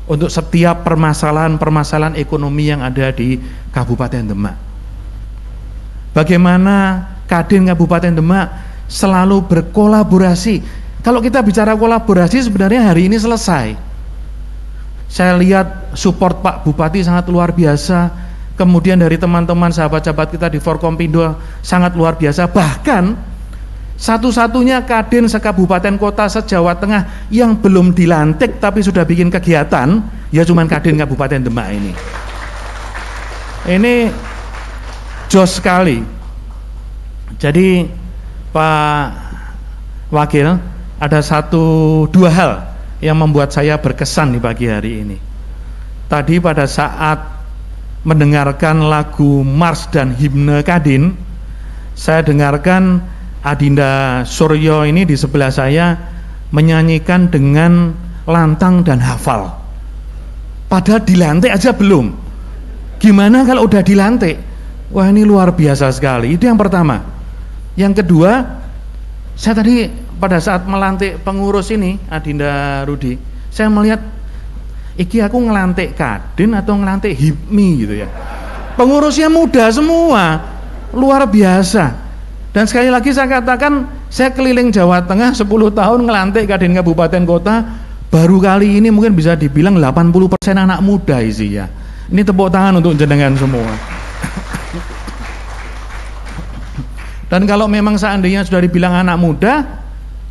untuk setiap permasalahan-permasalahan ekonomi yang ada di Kabupaten Demak. Bagaimana Kadin Kabupaten Demak selalu berkolaborasi. Kalau kita bicara kolaborasi sebenarnya hari ini selesai. Saya lihat support Pak Bupati sangat luar biasa. Kemudian dari teman-teman sahabat-sahabat kita di Forkompindo sangat luar biasa. Bahkan satu-satunya Kadin sekabupaten kota se-Jawa Tengah yang belum dilantik tapi sudah bikin kegiatan, ya cuman Kadin Kabupaten Demak ini. Ini jos sekali. Jadi Pak Wakil, ada 2 hal yang membuat saya berkesan di pagi hari ini. Tadi pada saat mendengarkan lagu Mars dan Himne Kadin, saya dengarkan Adinda Suryo ini di sebelah saya menyanyikan dengan lantang dan hafal. Padahal dilantik aja belum. Gimana kalau udah dilantik? Wah, ini luar biasa sekali. Itu yang pertama. Yang kedua, saya tadi pada saat melantik pengurus ini, Adinda Rudi, saya melihat iki aku ngelantik Kadin atau ngelantik HIPMI gitu ya. Pengurusnya muda semua, luar biasa. Dan sekali lagi saya katakan, saya keliling Jawa Tengah 10 tahun ngelantik Kadin Kabupaten Kota, baru kali ini mungkin bisa dibilang 80% anak muda isinya. Ini tepuk tangan untuk jenengan semua. Dan kalau memang seandainya sudah dibilang anak muda,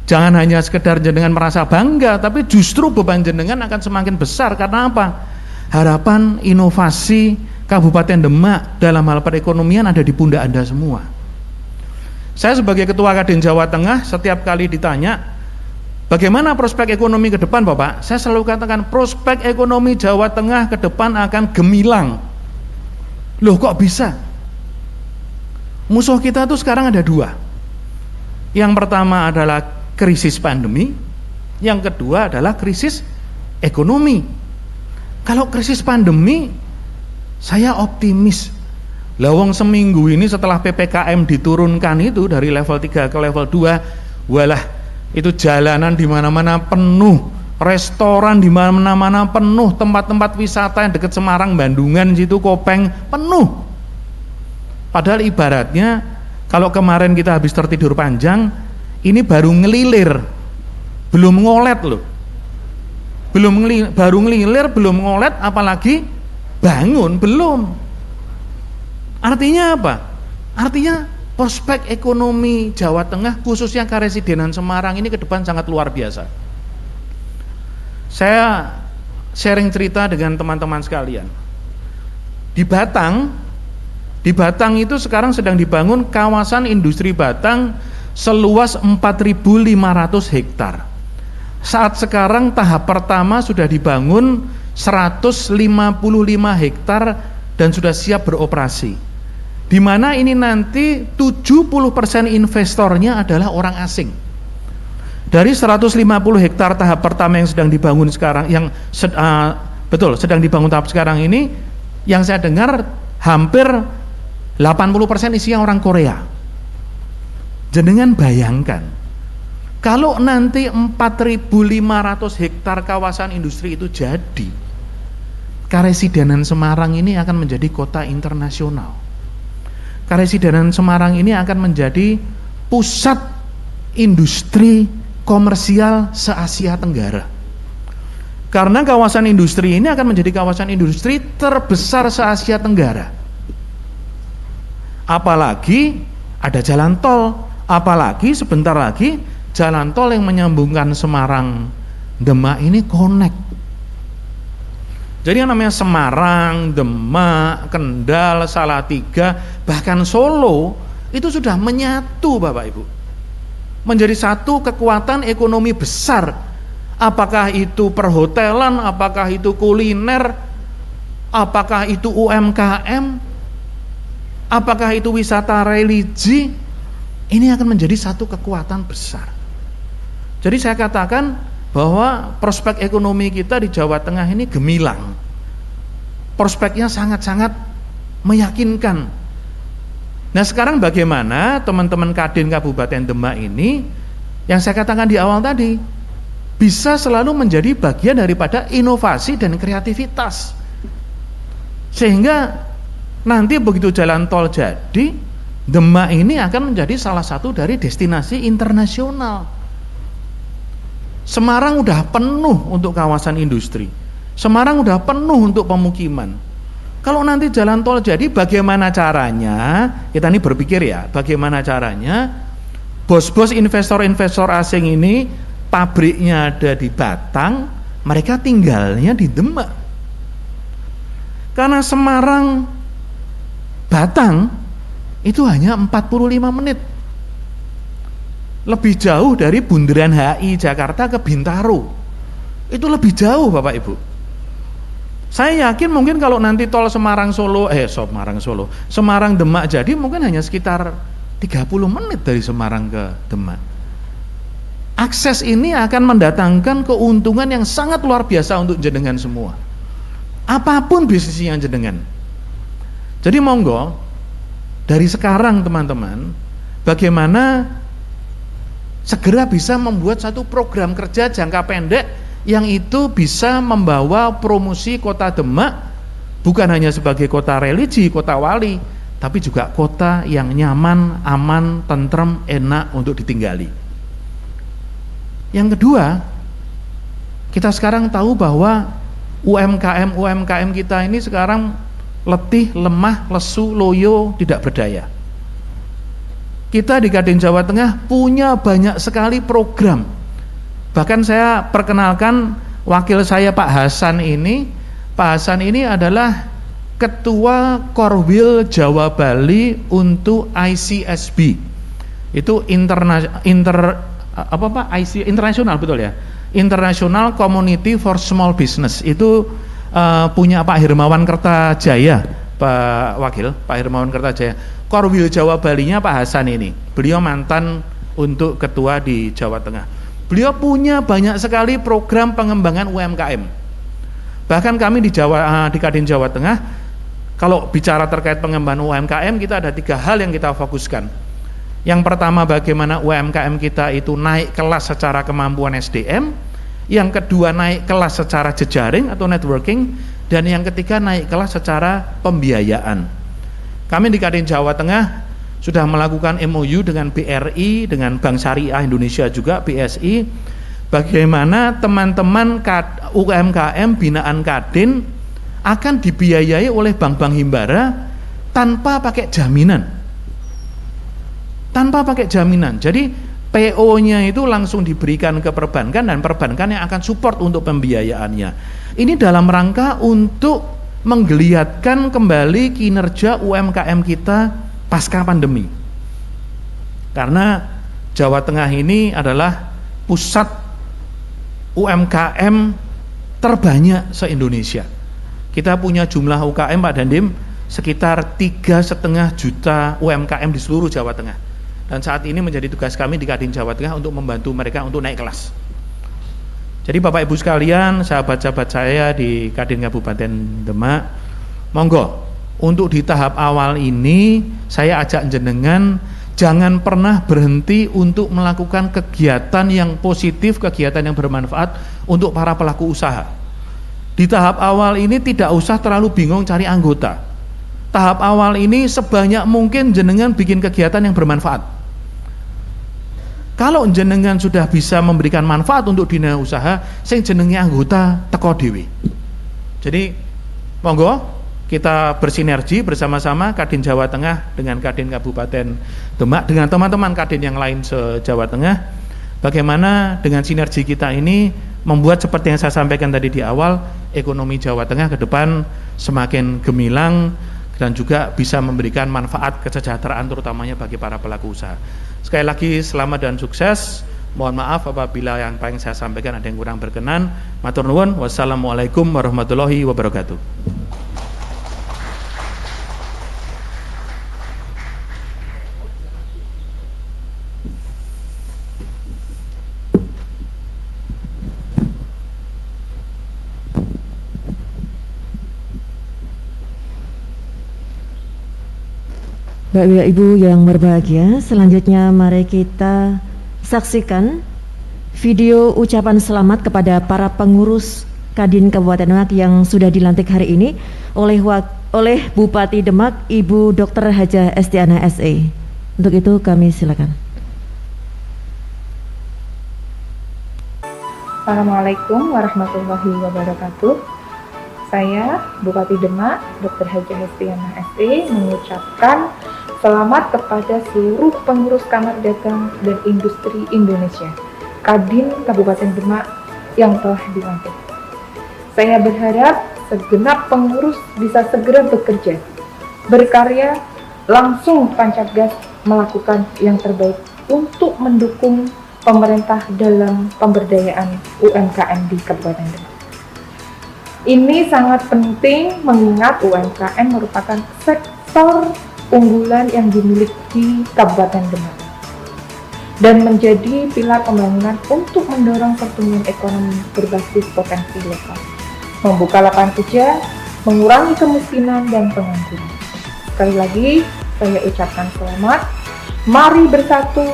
jangan hanya sekedar jenengan merasa bangga, tapi justru beban jenengan akan semakin besar. Karena apa? Harapan inovasi Kabupaten Demak dalam hal perekonomian ada di pundak Anda semua. Saya sebagai Ketua Kadin Jawa Tengah setiap kali ditanya bagaimana prospek ekonomi ke depan, Bapak, saya selalu katakan prospek ekonomi Jawa Tengah ke depan akan gemilang. Loh, kok bisa? Musuh kita tuh sekarang ada 2. Yang pertama adalah krisis pandemi, yang kedua adalah krisis ekonomi. Kalau krisis pandemi, saya optimis. Lawang seminggu ini setelah PPKM diturunkan itu dari level 3 ke level 2, walah itu jalanan di mana-mana penuh, restoran di mana-mana penuh, tempat-tempat wisata yang dekat Semarang, Bandungan situ, Kopeng penuh. Padahal ibaratnya kalau kemarin kita habis tertidur panjang, ini baru ngelilir, belum ngolet loh. Baru ngelilir, belum ngolet, apalagi bangun, belum. Artinya apa? Artinya prospek ekonomi Jawa Tengah, khususnya Karesidenan Semarang ini ke depan sangat luar biasa. Saya sharing cerita dengan teman-teman sekalian. Di Batang itu sekarang sedang dibangun kawasan industri Batang seluas 4.500 hektar. Saat sekarang tahap pertama sudah dibangun 155 hektar dan sudah siap beroperasi. Di mana ini nanti 70% investornya adalah orang asing. Dari 150 hektar tahap pertama yang sedang dibangun sekarang, sedang dibangun tahap sekarang ini, yang saya dengar hampir 80% isinya orang Korea. Jenengan bayangkan, kalau nanti 4.500 hektar kawasan industri itu jadi, Karesidenan Semarang ini akan menjadi kota internasional. Karesidenan Semarang ini akan menjadi pusat industri komersial se-Asia Tenggara. Karena kawasan industri ini akan menjadi kawasan industri terbesar se-Asia Tenggara. Apalagi ada jalan tol, apalagi sebentar lagi jalan tol yang menyambungkan Semarang Demak ini connect. Jadi yang namanya Semarang, Demak, Kendal, Salatiga, bahkan Solo itu sudah menyatu Bapak Ibu. Menjadi satu kekuatan ekonomi besar. Apakah itu perhotelan, apakah itu kuliner, apakah itu UMKM, apakah itu wisata religi, ini akan menjadi satu kekuatan besar. Jadi saya katakan bahwa prospek ekonomi kita di Jawa Tengah ini gemilang. Prospeknya sangat-sangat meyakinkan. Nah sekarang bagaimana teman-teman Kadin Kabupaten Demak ini, yang saya katakan di awal tadi, bisa selalu menjadi bagian daripada inovasi dan kreativitas. Sehingga nanti begitu jalan tol jadi, Demak ini akan menjadi salah satu dari destinasi internasional. Semarang udah penuh untuk kawasan industri. Semarang udah penuh untuk pemukiman. Kalau nanti jalan tol jadi, bagaimana caranya? Kita ini berpikir ya, bagaimana caranya bos-bos investor-investor asing ini pabriknya ada di Batang, mereka tinggalnya di Demak. Karena Semarang Batang itu hanya 45 menit. Lebih jauh dari bundaran HI Jakarta ke Bintaro. Itu lebih jauh Bapak Ibu. Saya yakin mungkin kalau nanti tol Semarang Demak jadi mungkin hanya sekitar 30 menit dari Semarang ke Demak. Akses ini akan mendatangkan keuntungan yang sangat luar biasa untuk jenengan semua. Apapun bisnisnya jenengan. Jadi monggo dari sekarang teman-teman, bagaimana segera bisa membuat satu program kerja jangka pendek yang itu bisa membawa promosi kota Demak bukan hanya sebagai kota religi, kota wali, tapi juga kota yang nyaman, aman, tentrem, enak untuk ditinggali. Yang kedua, kita sekarang tahu bahwa UMKM kita ini sekarang letih, lemah, lesu, loyo, tidak berdaya. Kita di Kadin Jawa Tengah punya banyak sekali program. Bahkan saya perkenalkan wakil saya Pak Hasan ini. Pak Hasan ini adalah Ketua Korwil Jawa Bali untuk ICSB. Itu internasional betul ya? International Community for Small Business. Itu punya Pak Hermawan Kertajaya, Pak Wakil, Pak Hermawan Kertajaya. Korwil Jawa Balinya Pak Hasan ini, beliau mantan untuk ketua di Jawa Tengah. Beliau punya banyak sekali program pengembangan UMKM. Bahkan kami di Kadin Jawa Tengah, kalau bicara terkait pengembangan UMKM, kita ada 3 hal yang kita fokuskan. Yang pertama, bagaimana UMKM kita itu naik kelas secara kemampuan SDM. Yang kedua, naik kelas secara jejaring atau networking. Dan yang ketiga, naik kelas secara pembiayaan. Kami di Kadin Jawa Tengah sudah melakukan MOU dengan BRI, dengan Bank Syariah Indonesia juga, BSI, bagaimana teman-teman UMKM binaan Kadin akan dibiayai oleh bank-bank himbara tanpa pakai jaminan. Jadi PO-nya itu langsung diberikan ke perbankan dan perbankan yang akan support untuk pembiayaannya. Ini dalam rangka untuk menggeliatkan kembali kinerja UMKM kita pasca pandemi. Karena Jawa Tengah ini adalah pusat UMKM terbanyak se-Indonesia. Kita punya jumlah UKM Pak Dandim sekitar 3,5 juta UMKM di seluruh Jawa Tengah. Dan saat ini menjadi tugas kami di Kadin Jawa Tengah untuk membantu mereka untuk naik kelas. Jadi Bapak Ibu sekalian, sahabat-sahabat saya di Kadin Kabupaten Demak, monggo untuk di tahap awal ini saya ajak jenengan jangan pernah berhenti untuk melakukan kegiatan yang positif, kegiatan yang bermanfaat untuk para pelaku usaha. Di tahap awal ini tidak usah terlalu bingung cari anggota. Tahap awal ini sebanyak mungkin jenengan bikin kegiatan yang bermanfaat. Kalau jenengan sudah bisa memberikan manfaat untuk dunia usaha, sing jenenge anggota teko dhewe. Jadi monggo kita bersinergi bersama-sama Kadin Jawa Tengah dengan Kadin Kabupaten Demak dengan teman-teman Kadin yang lain se-Jawa Tengah. Bagaimana dengan sinergi kita ini membuat seperti yang saya sampaikan tadi di awal, ekonomi Jawa Tengah ke depan semakin gemilang dan juga bisa memberikan manfaat kesejahteraan terutamanya bagi para pelaku usaha. Sekali lagi selamat dan sukses. Mohon maaf apabila yang paling saya sampaikan ada yang kurang berkenan. Matur nuwun. Wassalamualaikum warahmatullahi wabarakatuh. Bapak Ibu yang berbahagia, selanjutnya mari kita saksikan video ucapan selamat kepada para pengurus Kadin Kabupaten Demak yang sudah dilantik hari ini oleh Bupati Demak, Ibu Dr. Hajah Estiana SE. Untuk itu kami silakan. Assalamualaikum warahmatullahi wabarakatuh. Saya Bupati Demak, Dr. Hajah Estiana SE mengucapkan selamat kepada seluruh pengurus Kamar Dagang dan Industri Indonesia, Kadin Kabupaten Demak yang telah dilantik. Saya berharap segenap pengurus bisa segera bekerja, berkarya, langsung tancap gas melakukan yang terbaik untuk mendukung pemerintah dalam pemberdayaan UMKM di Kabupaten Demak. Ini sangat penting mengingat UMKM merupakan sektor unggulan yang dimiliki Kabupaten Demak dan menjadi pilar pembangunan untuk mendorong pertumbuhan ekonomi berbasis potensi lokal, membuka lapangan kerja, mengurangi kemiskinan dan pengangguran. Sekali lagi, saya ucapkan selamat. Mari bersatu,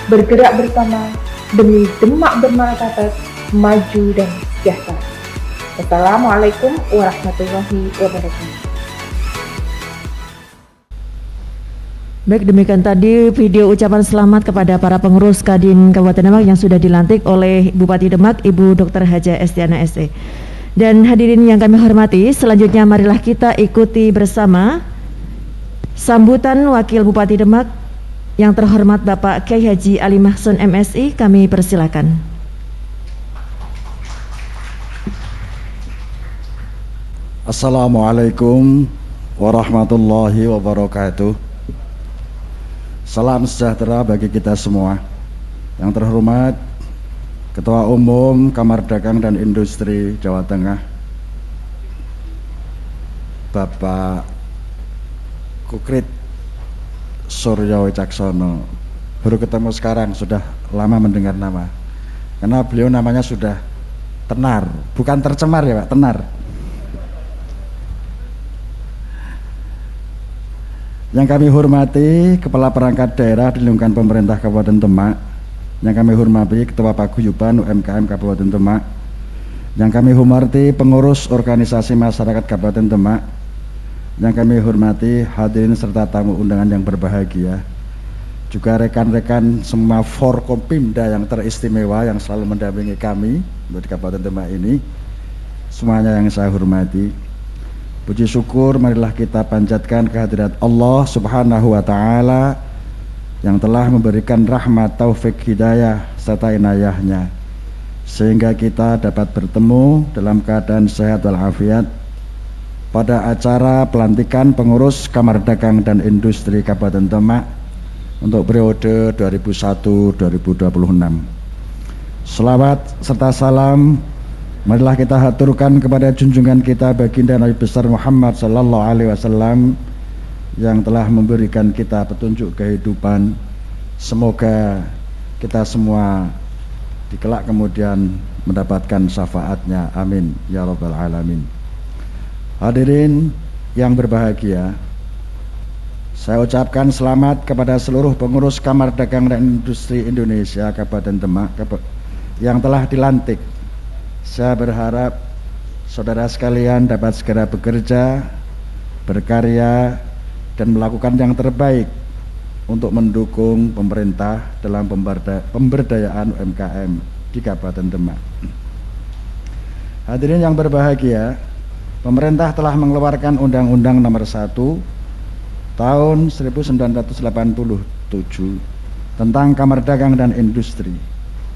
bergerak bersama demi Demak bermartabat, maju dan sejahtera. Assalamualaikum warahmatullahi wabarakatuh. Baik, demikian tadi video ucapan selamat kepada para pengurus Kadin Kabupaten Demak yang sudah dilantik oleh Bupati Demak, Ibu Dr. Hajah Estiana SE. Dan hadirin yang kami hormati, selanjutnya marilah kita ikuti bersama sambutan Wakil Bupati Demak yang terhormat Bapak Kyai Haji Ali Mahsun MSI. Kami persilakan. Assalamualaikum warahmatullahi wabarakatuh. Salam sejahtera bagi kita semua. Yang terhormat Ketua Umum Kamar Dagang dan Industri Jawa Tengah, Bapak Kukrit Suryo Wicaksono. Baru ketemu sekarang, sudah lama mendengar nama. Karena beliau namanya sudah tenar, bukan tercemar ya Pak, tenar. Yang kami hormati Kepala Perangkat Daerah di lingkungan pemerintah Kabupaten Demak, yang kami hormati Ketua Paguyuban UMKM Kabupaten Demak, yang kami hormati pengurus organisasi masyarakat Kabupaten Demak, yang kami hormati hadirin serta tamu undangan yang berbahagia, juga rekan-rekan semua Forkompimda yang teristimewa yang selalu mendampingi kami untuk di Kabupaten Demak ini, semuanya yang saya hormati. Puji syukur marilah kita panjatkan kehadirat Allah Subhanahu wa Ta'ala yang telah memberikan rahmat, taufik, hidayah serta inayahnya sehingga kita dapat bertemu dalam keadaan sehat walafiat pada acara pelantikan pengurus Kamar Dagang dan Industri Kabupaten Demak untuk periode 2001-2026. Selawat serta salam marilah kita haturkan kepada junjungan kita baginda Nabi besar Muhammad sallallahu alaihi wasallam yang telah memberikan kita petunjuk kehidupan. Semoga kita semua di kelak kemudian mendapatkan syafaatnya. Amin ya rabbal alamin. Hadirin yang berbahagia, saya ucapkan selamat kepada seluruh pengurus Kamar Dagang dan Industri Indonesia Kabupaten Demak yang telah dilantik. Saya berharap saudara sekalian dapat segera bekerja, berkarya, dan melakukan yang terbaik untuk mendukung pemerintah dalam pemberdayaan UMKM di Kabupaten Demak. Hadirin yang berbahagia, pemerintah telah mengeluarkan Undang-Undang Nomor 1 Tahun 1987 tentang Kamar Dagang dan Industri.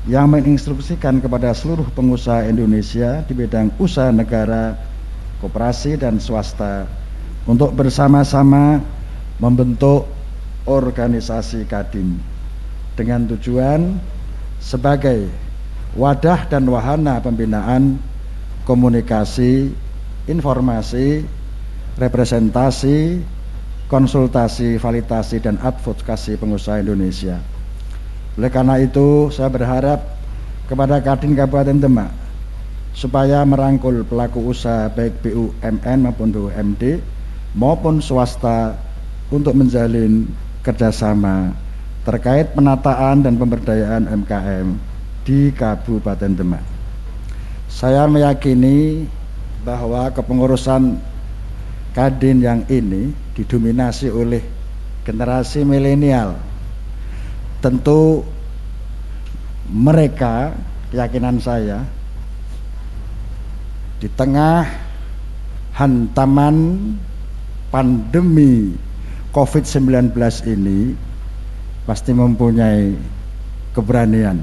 yang menginstruksikan kepada seluruh pengusaha Indonesia di bidang usaha negara, koperasi dan swasta untuk bersama-sama membentuk organisasi Kadin dengan tujuan sebagai wadah dan wahana pembinaan komunikasi, informasi, representasi, konsultasi, validasi dan advokasi pengusaha Indonesia. Oleh karena itu, saya berharap kepada Kadin Kabupaten Demak supaya merangkul pelaku usaha baik BUMN maupun BUMD maupun swasta untuk menjalin kerjasama terkait penataan dan pemberdayaan UMKM di Kabupaten Demak. Saya meyakini bahwa kepengurusan Kadin yang ini didominasi oleh generasi milenial. Tentu mereka, keyakinan saya, di tengah hantaman pandemi COVID-19 ini pasti mempunyai keberanian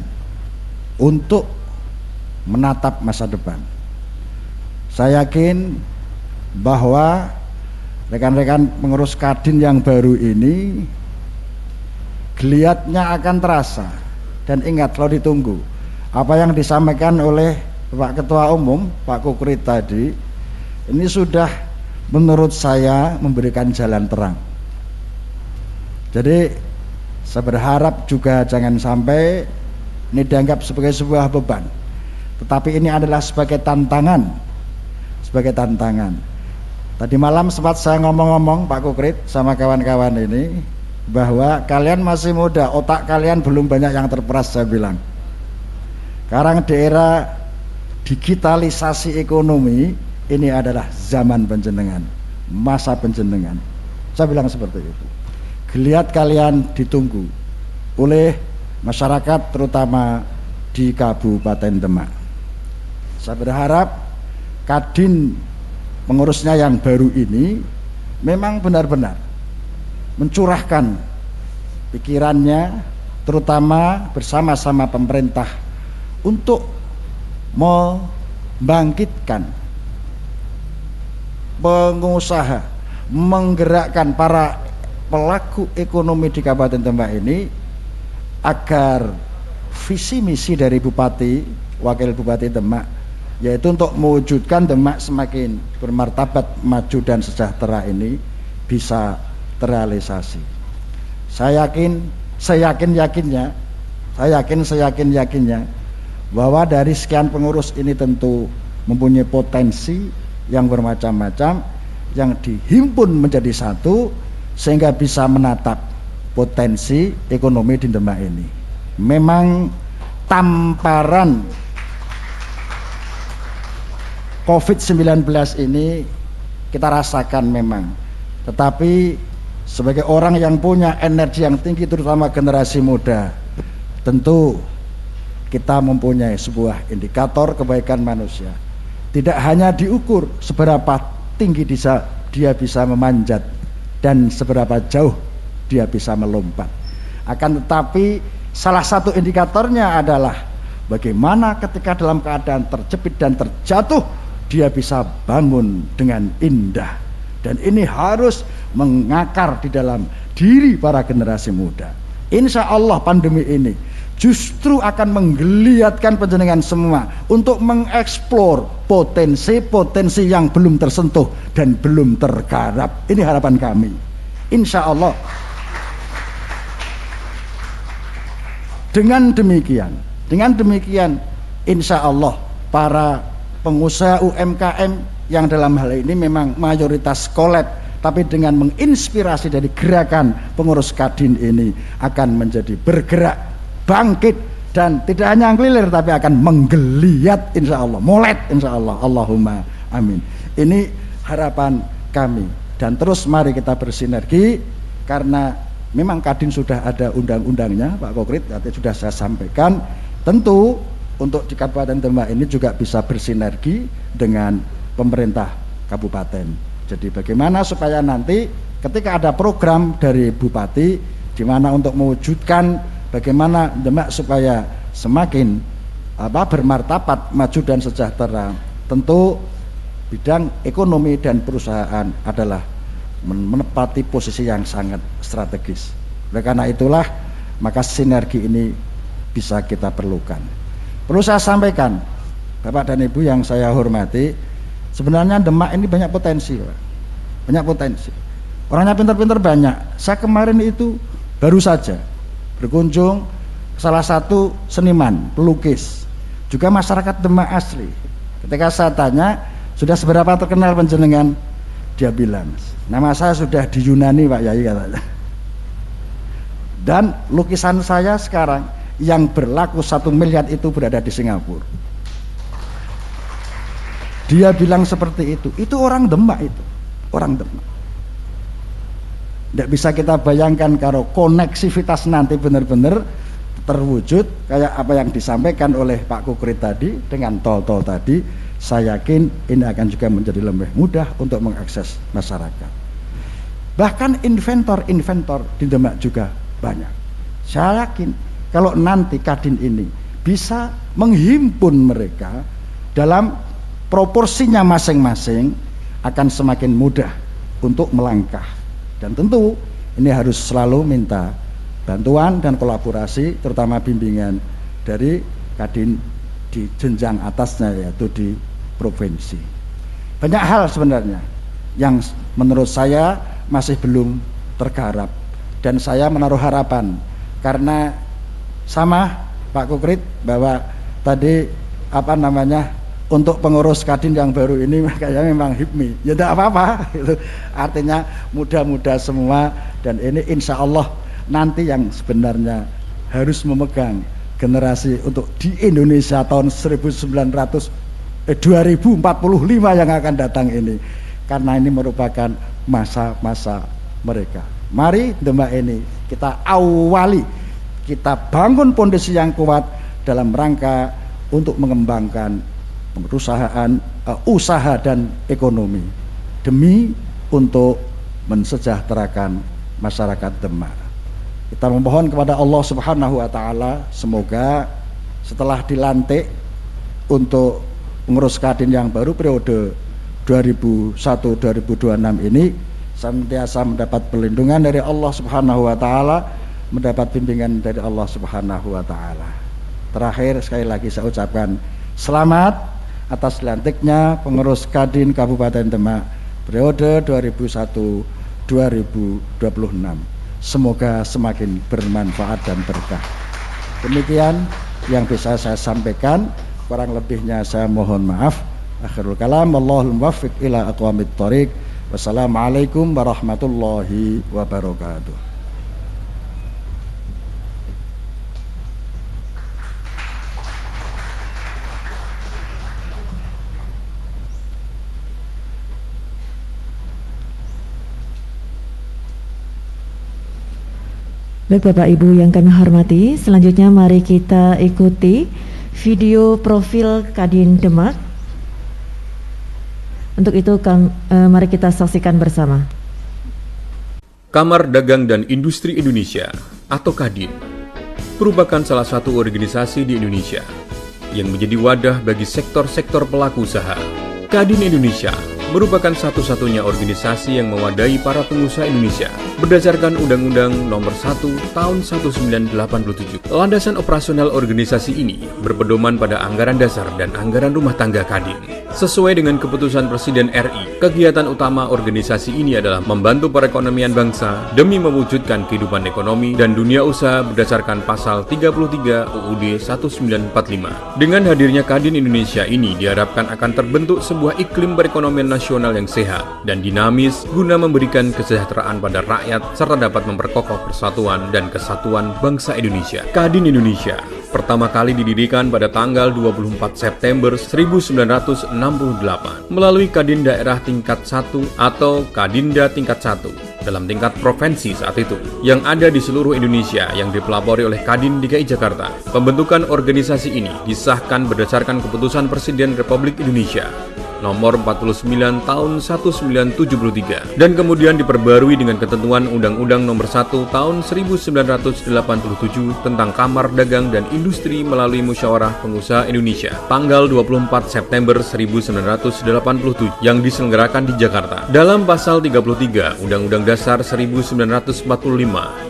untuk menatap masa depan. Saya yakin bahwa rekan-rekan pengurus Kadin yang baru ini geliatnya akan terasa. Dan ingat, selalu ditunggu apa yang disampaikan oleh Pak Ketua Umum Pak Kukrit tadi, ini sudah menurut saya memberikan jalan terang. Jadi saya berharap juga jangan sampai ini dianggap sebagai sebuah beban, tetapi ini adalah sebagai tantangan. Sebagai tantangan. Tadi malam sempat saya ngomong-ngomong Pak Kukrit sama kawan-kawan ini, bahwa kalian masih muda, otak kalian belum banyak yang terperas, saya bilang. Sekarang di era digitalisasi ekonomi, ini adalah zaman penjenengan, masa penjenengan. Saya bilang seperti itu. Geliat kalian ditunggu oleh masyarakat terutama di Kabupaten Demak. Saya berharap Kadin pengurusnya yang baru ini memang benar-benar mencurahkan pikirannya, terutama bersama-sama pemerintah untuk membangkitkan pengusaha, menggerakkan para pelaku ekonomi di Kabupaten Demak ini agar visi misi dari Bupati, Wakil Bupati Demak, yaitu untuk mewujudkan Demak semakin bermartabat, maju dan sejahtera ini bisa terrealisasi. Saya yakin bahwa dari sekian pengurus ini tentu mempunyai potensi yang bermacam-macam yang dihimpun menjadi satu sehingga bisa menatap potensi ekonomi di Demak ini. Memang tamparan COVID-19 ini kita rasakan memang, tetapi sebagai orang yang punya energi yang tinggi terutama generasi muda, tentu kita mempunyai sebuah indikator kebaikan manusia. Tidak hanya diukur seberapa tinggi dia bisa memanjat dan seberapa jauh dia bisa melompat. Akan tetapi salah satu indikatornya adalah bagaimana ketika dalam keadaan terjepit dan terjatuh dia bisa bangun dengan indah. Dan ini harus mengakar di dalam diri para generasi muda. Insya Allah pandemi ini justru akan menggeliatkan panjenengan semua untuk mengeksplor potensi-potensi yang belum tersentuh dan belum tergarap. Ini harapan kami. Insya Allah. Dengan demikian, insya Allah para pengusaha UMKM yang dalam hal ini memang mayoritas kolab, tapi dengan menginspirasi dari gerakan pengurus Kadin ini akan menjadi bergerak, bangkit, dan tidak hanya ngelilir tapi akan menggeliat insya Allah, molet insya Allah. Allahumma amin. Ini harapan kami, dan terus mari kita bersinergi karena memang Kadin sudah ada undang-undangnya Pak Kokrit, tadi sudah saya sampaikan. Tentu untuk di Kabupaten Demak ini juga bisa bersinergi dengan pemerintah kabupaten. Jadi bagaimana supaya nanti ketika ada program dari bupati di mana untuk mewujudkan bagaimana Demak supaya semakin bermartabat, maju dan sejahtera. Tentu bidang ekonomi dan perusahaan adalah menepati posisi yang sangat strategis. Oleh karena itulah maka sinergi ini bisa kita perlukan. Perlu saya sampaikan, Bapak dan Ibu yang saya hormati, sebenarnya Demak ini banyak potensi, Pak. Banyak potensi. Orangnya pintar-pintar banyak. Saya kemarin itu baru saja berkunjung salah satu seniman, pelukis, juga masyarakat Demak asli. Ketika saya tanya, sudah seberapa terkenal panjenengan? Dia bilang, nama saya sudah di Yunani, Pak Yai, katanya. Dan lukisan saya sekarang yang berlaku 1 miliar itu berada di Singapura. Dia bilang seperti itu. Itu orang Demak itu. Orang Demak. Tidak bisa kita bayangkan kalau koneksivitas nanti benar-benar terwujud kayak apa yang disampaikan oleh Pak Kukrit tadi dengan tol-tol tadi. Saya yakin ini akan juga menjadi lebih mudah untuk mengakses masyarakat. Bahkan inventor-inventor di Demak juga banyak. Saya yakin kalau nanti Kadin ini bisa menghimpun mereka dalam proporsinya masing-masing, akan semakin mudah untuk melangkah. Dan tentu ini harus selalu minta bantuan dan kolaborasi, terutama bimbingan dari Kadin di jenjang atasnya, yaitu di provinsi. Banyak hal sebenarnya yang menurut saya masih belum tergarap, dan saya menaruh harapan karena sama Pak Kukrit bahwa tadi untuk pengurus Kadin yang baru ini kayaknya memang HIPMI, ya tidak apa-apa gitu. Artinya mudah-mudah semua, dan ini insya Allah nanti yang sebenarnya harus memegang generasi untuk di Indonesia tahun 2045 yang akan datang ini, karena ini merupakan masa-masa mereka. Mari Demak ini kita awali, kita bangun fondasi yang kuat dalam rangka untuk mengembangkan perusahaan, usaha dan ekonomi demi untuk mensejahterakan masyarakat Demak. Kita memohon kepada Allah Subhanahu wa taala, semoga setelah dilantik untuk pengurus Kadin yang baru periode 2001-2026 ini senantiasa mendapat perlindungan dari Allah Subhanahu wa taala, mendapat bimbingan dari Allah Subhanahu wa taala. Terakhir sekali lagi saya ucapkan selamat atas dilantiknya pengurus Kadin Kabupaten Demak periode 2001-2026. Semoga semakin bermanfaat dan berkah. Demikian yang bisa saya sampaikan, kurang lebihnya saya mohon maaf. Akhirul kalam, Allahul muwaffiq ila aqwamit thoriq. Wassalamualaikum warahmatullahi wabarakatuh. Baik Bapak Ibu yang kami hormati, selanjutnya mari kita ikuti video profil Kadin Demak. Untuk itu mari kita saksikan bersama. Kamar Dagang dan Industri Indonesia atau Kadin merupakan salah satu organisasi di Indonesia yang menjadi wadah bagi sektor-sektor pelaku usaha. Kadin Indonesia merupakan satu-satunya organisasi yang mewadahi para pengusaha Indonesia berdasarkan Undang-Undang Nomor 1 Tahun 1987. Landasan operasional organisasi ini berpedoman pada anggaran dasar dan anggaran rumah tangga Kadin. Sesuai dengan keputusan Presiden RI, kegiatan utama organisasi ini adalah membantu perekonomian bangsa demi mewujudkan kehidupan ekonomi dan dunia usaha berdasarkan pasal 33 UUD 1945. Dengan hadirnya Kadin Indonesia ini diharapkan akan terbentuk sebuah iklim perekonomian nasional yang sehat dan dinamis guna memberikan kesejahteraan pada rakyat serta dapat memperkokoh persatuan dan kesatuan bangsa Indonesia. Kadin Indonesia pertama kali didirikan pada tanggal 24 September 1968 melalui Kadin Daerah Tingkat 1 atau Kadinda Tingkat 1 dalam tingkat provinsi saat itu yang ada di seluruh Indonesia yang dipelopori oleh Kadin DKI Jakarta. Pembentukan organisasi ini disahkan berdasarkan keputusan Presiden Republik Indonesia Nomor 49 Tahun 1973 dan kemudian diperbarui dengan ketentuan Undang-Undang Nomor 1 Tahun 1987 tentang Kamar Dagang dan Industri melalui Musyawarah Pengusaha Indonesia tanggal 24 September 1987 yang diselenggarakan di Jakarta. Dalam pasal 33 Undang-Undang Dasar 1945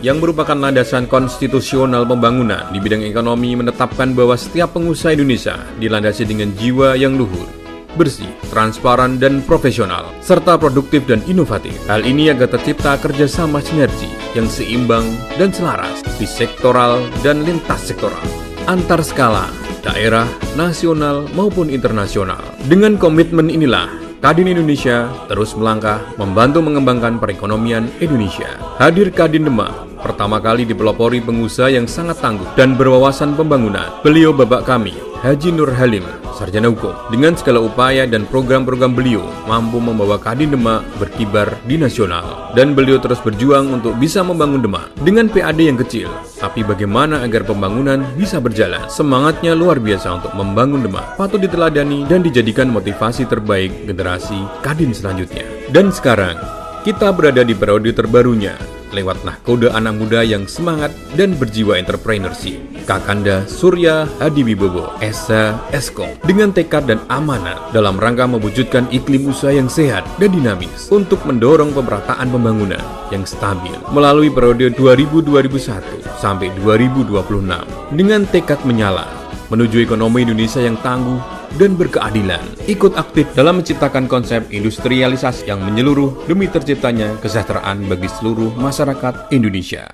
yang merupakan landasan konstitusional pembangunan di bidang ekonomi menetapkan bahwa setiap pengusaha Indonesia dilandasi dengan jiwa yang luhur, bersih, transparan, dan profesional, serta produktif dan inovatif. Hal ini agar tercipta kerjasama sinergi yang seimbang dan selaras di sektoral dan lintas sektoral, antar skala, daerah, nasional, maupun internasional. Dengan komitmen inilah, Kadin Indonesia terus melangkah membantu mengembangkan perekonomian Indonesia. Hadir Kadin Demak, pertama kali dipelopori pengusaha yang sangat tangguh dan berwawasan pembangunan. Beliau Bapak kami, Haji Nur Halim, sarjana hukum. Dengan segala upaya dan program-program beliau mampu membawa Kadin Demak berkibar di nasional. Dan beliau terus berjuang untuk bisa membangun Demak dengan PAD yang kecil. Tapi bagaimana agar pembangunan bisa berjalan? Semangatnya luar biasa untuk membangun Demak, patut diteladani dan dijadikan motivasi terbaik generasi Kadin selanjutnya. Dan sekarang, kita berada di periode terbarunya lewat nahkoda anak muda yang semangat dan berjiwa entrepreneurship. Kakanda Surya Hadiwibowo, SH/Eskom, dengan tekad dan amanat dalam rangka mewujudkan iklim usaha yang sehat dan dinamis untuk mendorong pemerataan pembangunan yang stabil melalui periode 2000-2001 sampai 2026 dengan tekad menyala menuju ekonomi Indonesia yang tangguh dan berkeadilan. Ikut aktif dalam menciptakan konsep industrialisasi yang menyeluruh demi terciptanya kesejahteraan bagi seluruh masyarakat Indonesia.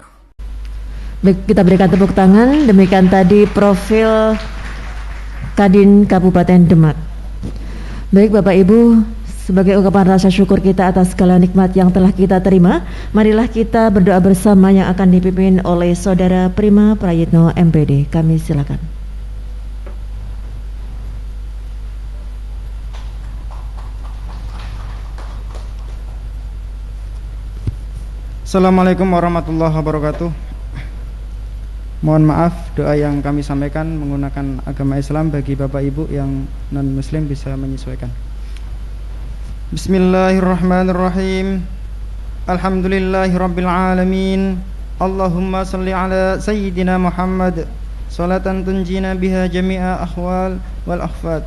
Baik, kita berikan tepuk tangan. Demikian tadi profil Kadin Kabupaten Demak. Baik Bapak Ibu, sebagai ungkapan rasa syukur kita atas segala nikmat yang telah kita terima, marilah kita berdoa bersama yang akan dipimpin oleh Saudara Prima Prayitno MPD. Kami silakan. Assalamualaikum warahmatullahi wabarakatuh. Mohon maaf, doa yang kami sampaikan menggunakan agama Islam, bagi Bapak Ibu yang non-muslim bisa menyesuaikan. Bismillahirrahmanirrahim. Alhamdulillahirabbil alamin. Allahumma salli ala sayyidina Muhammad salatan tunjina biha jami'a ahwal wal akhfat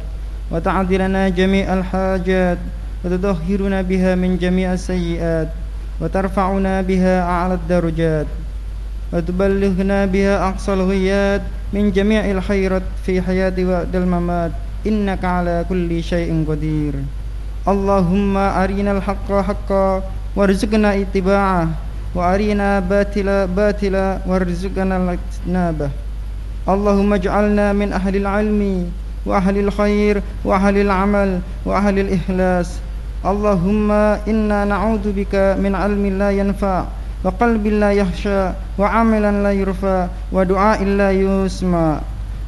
wa ta'dilana jami'al hajat wa tudahhiruna biha min jami'as sayyi'at وترفعنا بها أعلى الدرجات وتبلغنا بها أقصى الغيات من جميع الخيرات في حياتي وبعد الممات إنك على كل شيء قدير. اللهم أرنا الحق حقا وارزقنا اتباعه وأرنا باطلا باطلا وارزقنا اجتنابه. اللهم اجعلنا من أهل العلم وأهل الخير وأهل العمل وأهل الإخلاص. Allahumma inna na'udzu bika min ilmin la yanfa wa qalbin la yakhsha wa amalan la yurfa wa du'ain la yusma.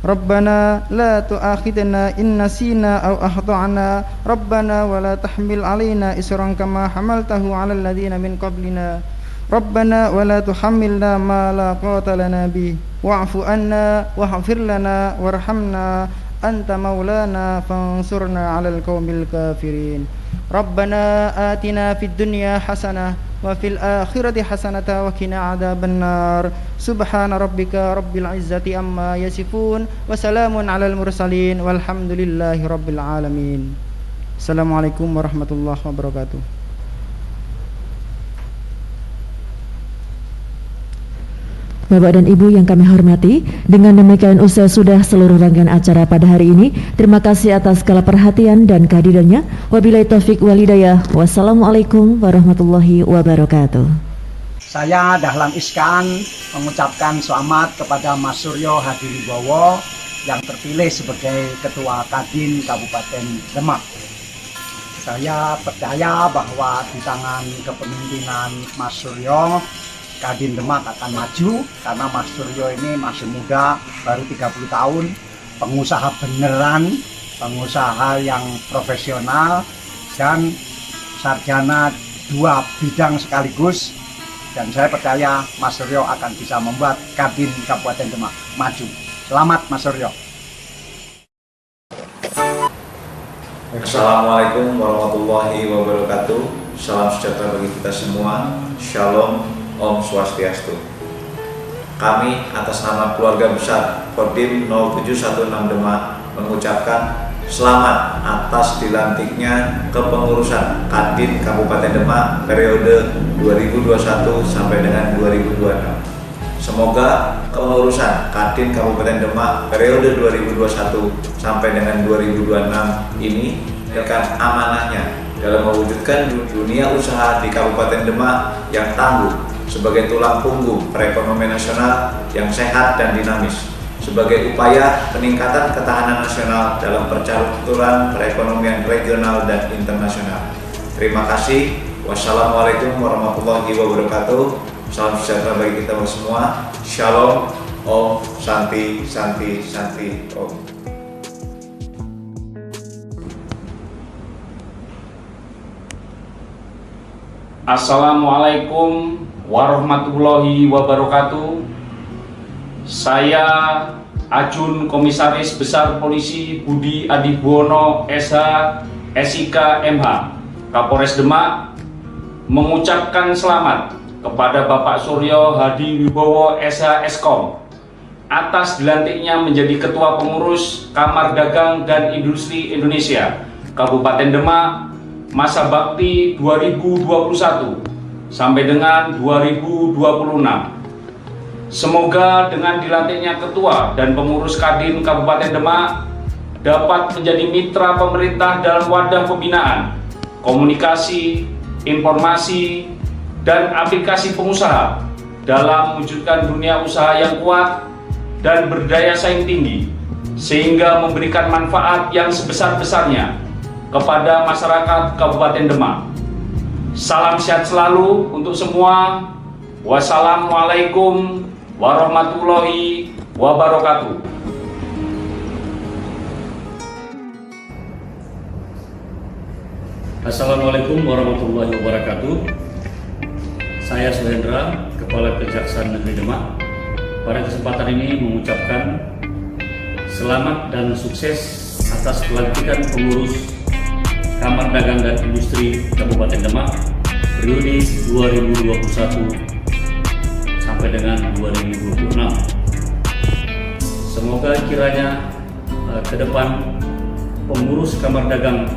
Rabbana la tu'akhidna in nasina aw akhtana. Rabbana wa la tahmil alaina isran kama hamaltahu 'alal ladzina min qablina. Rabbana wa la tuhammilna ma la taqata lana bih wa'fu anna waghfir lana warhamna anta maulana fansurna 'alal qaumil kafirin. Rabbana atina fid dunya hasanah wa fil akhirati hasanah wa qina adzabannar. Subhana rabbika rabbil izzati amma yasifun wa salamun alal mursalin walhamdulillahi rabbil alamin. Assalamualaikum warahmatullahi wabarakatuh. Bapak dan Ibu yang kami hormati, dengan demikian usai sudah seluruh rangkaian acara pada hari ini. Terima kasih atas segala perhatian dan kehadirannya. Wabillahi taufik wal hidayah. Wassalamualaikum warahmatullahi wabarakatuh. Saya Dahlan Iskan mengucapkan selamat kepada Mas Suryo Hadiwibowo yang terpilih sebagai Ketua Kadin Kabupaten Demak. Saya percaya bahwa di tangan kepemimpinan Mas Suryo, Kadin Demak akan maju, karena Mas Suryo ini masih muda, baru 30 tahun, pengusaha beneran, pengusaha yang profesional, dan sarjana 2 bidang sekaligus. Dan saya percaya Mas Suryo akan bisa membuat Kadin Kabupaten Demak maju. Selamat Mas Suryo. Assalamualaikum warahmatullahi wabarakatuh. Salam sejahtera bagi kita semua. Shalom, Om Swastiastu. Kami atas nama keluarga besar Kodim 0716 Demak mengucapkan selamat atas dilantiknya kepengurusan Kadin Kabupaten Demak periode 2021 sampai dengan 2026. Semoga kepengurusan Kadin Kabupaten Demak periode 2021 sampai dengan 2026 ini akan amanahnya dalam mewujudkan dunia usaha di Kabupaten Demak yang tangguh sebagai tulang punggung perekonomian nasional yang sehat dan dinamis, sebagai upaya peningkatan ketahanan nasional dalam percaturan perekonomian regional dan internasional. Terima kasih. Wassalamualaikum warahmatullahi wabarakatuh. Salam sejahtera bagi kita semua. Shalom, Om, Santi, Santi, Santi, Om. Assalamualaikum warahmatullahi wabarakatuh. Saya Ajun Komisaris Besar Polisi Budi Adibuwono SH SIK MH Kapolres Demak mengucapkan selamat kepada Bapak Suryo Hadi Wibowo SH Eskom atas dilantiknya menjadi Ketua Pengurus Kamar Dagang dan Industri Indonesia Kabupaten Demak masa bakti 2021 sampai dengan 2026. Semoga dengan dilantiknya Ketua dan Pengurus Kadin Kabupaten Demak dapat menjadi mitra pemerintah dalam wadah pembinaan, komunikasi, informasi, dan aplikasi pengusaha dalam mewujudkan dunia usaha yang kuat dan berdaya saing tinggi, sehingga memberikan manfaat yang sebesar-besarnya kepada masyarakat Kabupaten Demak. Salam sehat selalu untuk semua. Wassalamualaikum warahmatullahi wabarakatuh. Assalamualaikum warahmatullahi wabarakatuh. Saya Suhendra, Kepala Kejaksaan Negeri Demak. Pada kesempatan ini mengucapkan selamat dan sukses atas pelantikan pengurus Kamar Dagang dan Industri Kabupaten Demak periode 2021 sampai dengan 2026. Semoga kiranya ke depan pengurus Kamar Dagang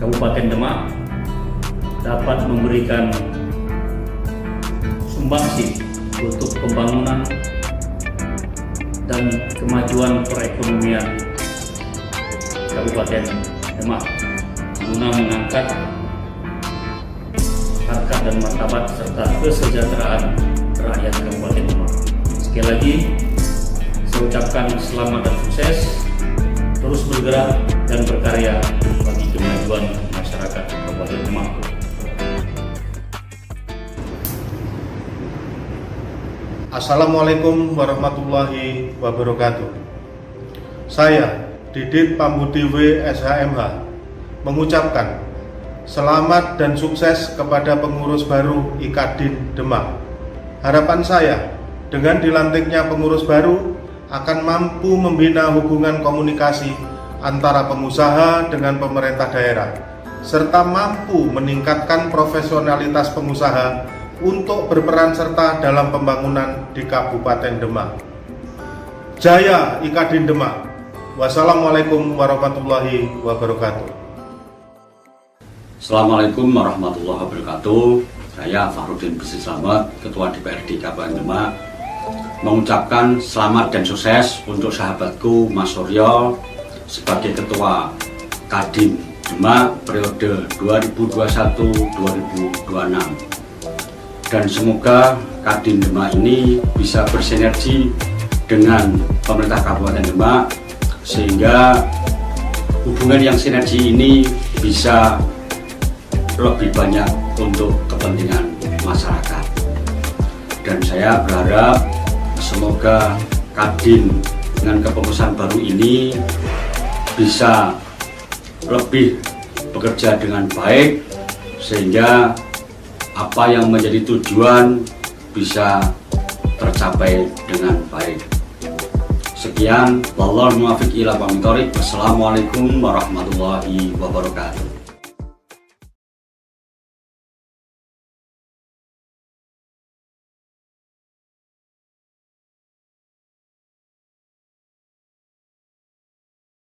Kabupaten Demak dapat memberikan sumbangsi untuk pembangunan dan kemajuan perekonomian Kabupaten Demak guna mengangkat harkat dan martabat serta kesejahteraan rakyat Kabupaten Demak. Sekali lagi saya ucapkan selamat dan sukses, terus bergerak dan berkarya bagi kemajuan masyarakat Kabupaten Demak. Assalamualaikum warahmatullahi wabarakatuh. Saya Didit Pambudi W SHMH mengucapkan selamat dan sukses kepada pengurus baru IKADIN Demak. Harapan saya dengan dilantiknya pengurus baru akan mampu membina hubungan komunikasi antara pengusaha dengan pemerintah daerah, serta mampu meningkatkan profesionalitas pengusaha untuk berperan serta dalam pembangunan di Kabupaten Demak. Jaya IKADIN Demak. Wassalamualaikum warahmatullahi wabarakatuh. Assalamualaikum warahmatullahi wabarakatuh. Saya Fahrudin Besi Slamet, Ketua DPRD Kabupaten Demak, mengucapkan selamat dan sukses untuk sahabatku Mas Suryo sebagai Ketua Kadin Demak periode 2021-2026. Dan semoga Kadin Demak ini bisa bersinergi dengan pemerintah Kabupaten Demak sehingga hubungan yang sinergi ini bisa lebih banyak untuk kepentingan masyarakat. Dan saya berharap semoga Kadin dengan kepengurusan baru ini bisa lebih bekerja dengan baik sehingga apa yang menjadi tujuan bisa tercapai dengan baik. Sekian, wallahul muwaffiq ila aqwamit thoriq. Wassalamualaikum warahmatullahi wabarakatuh.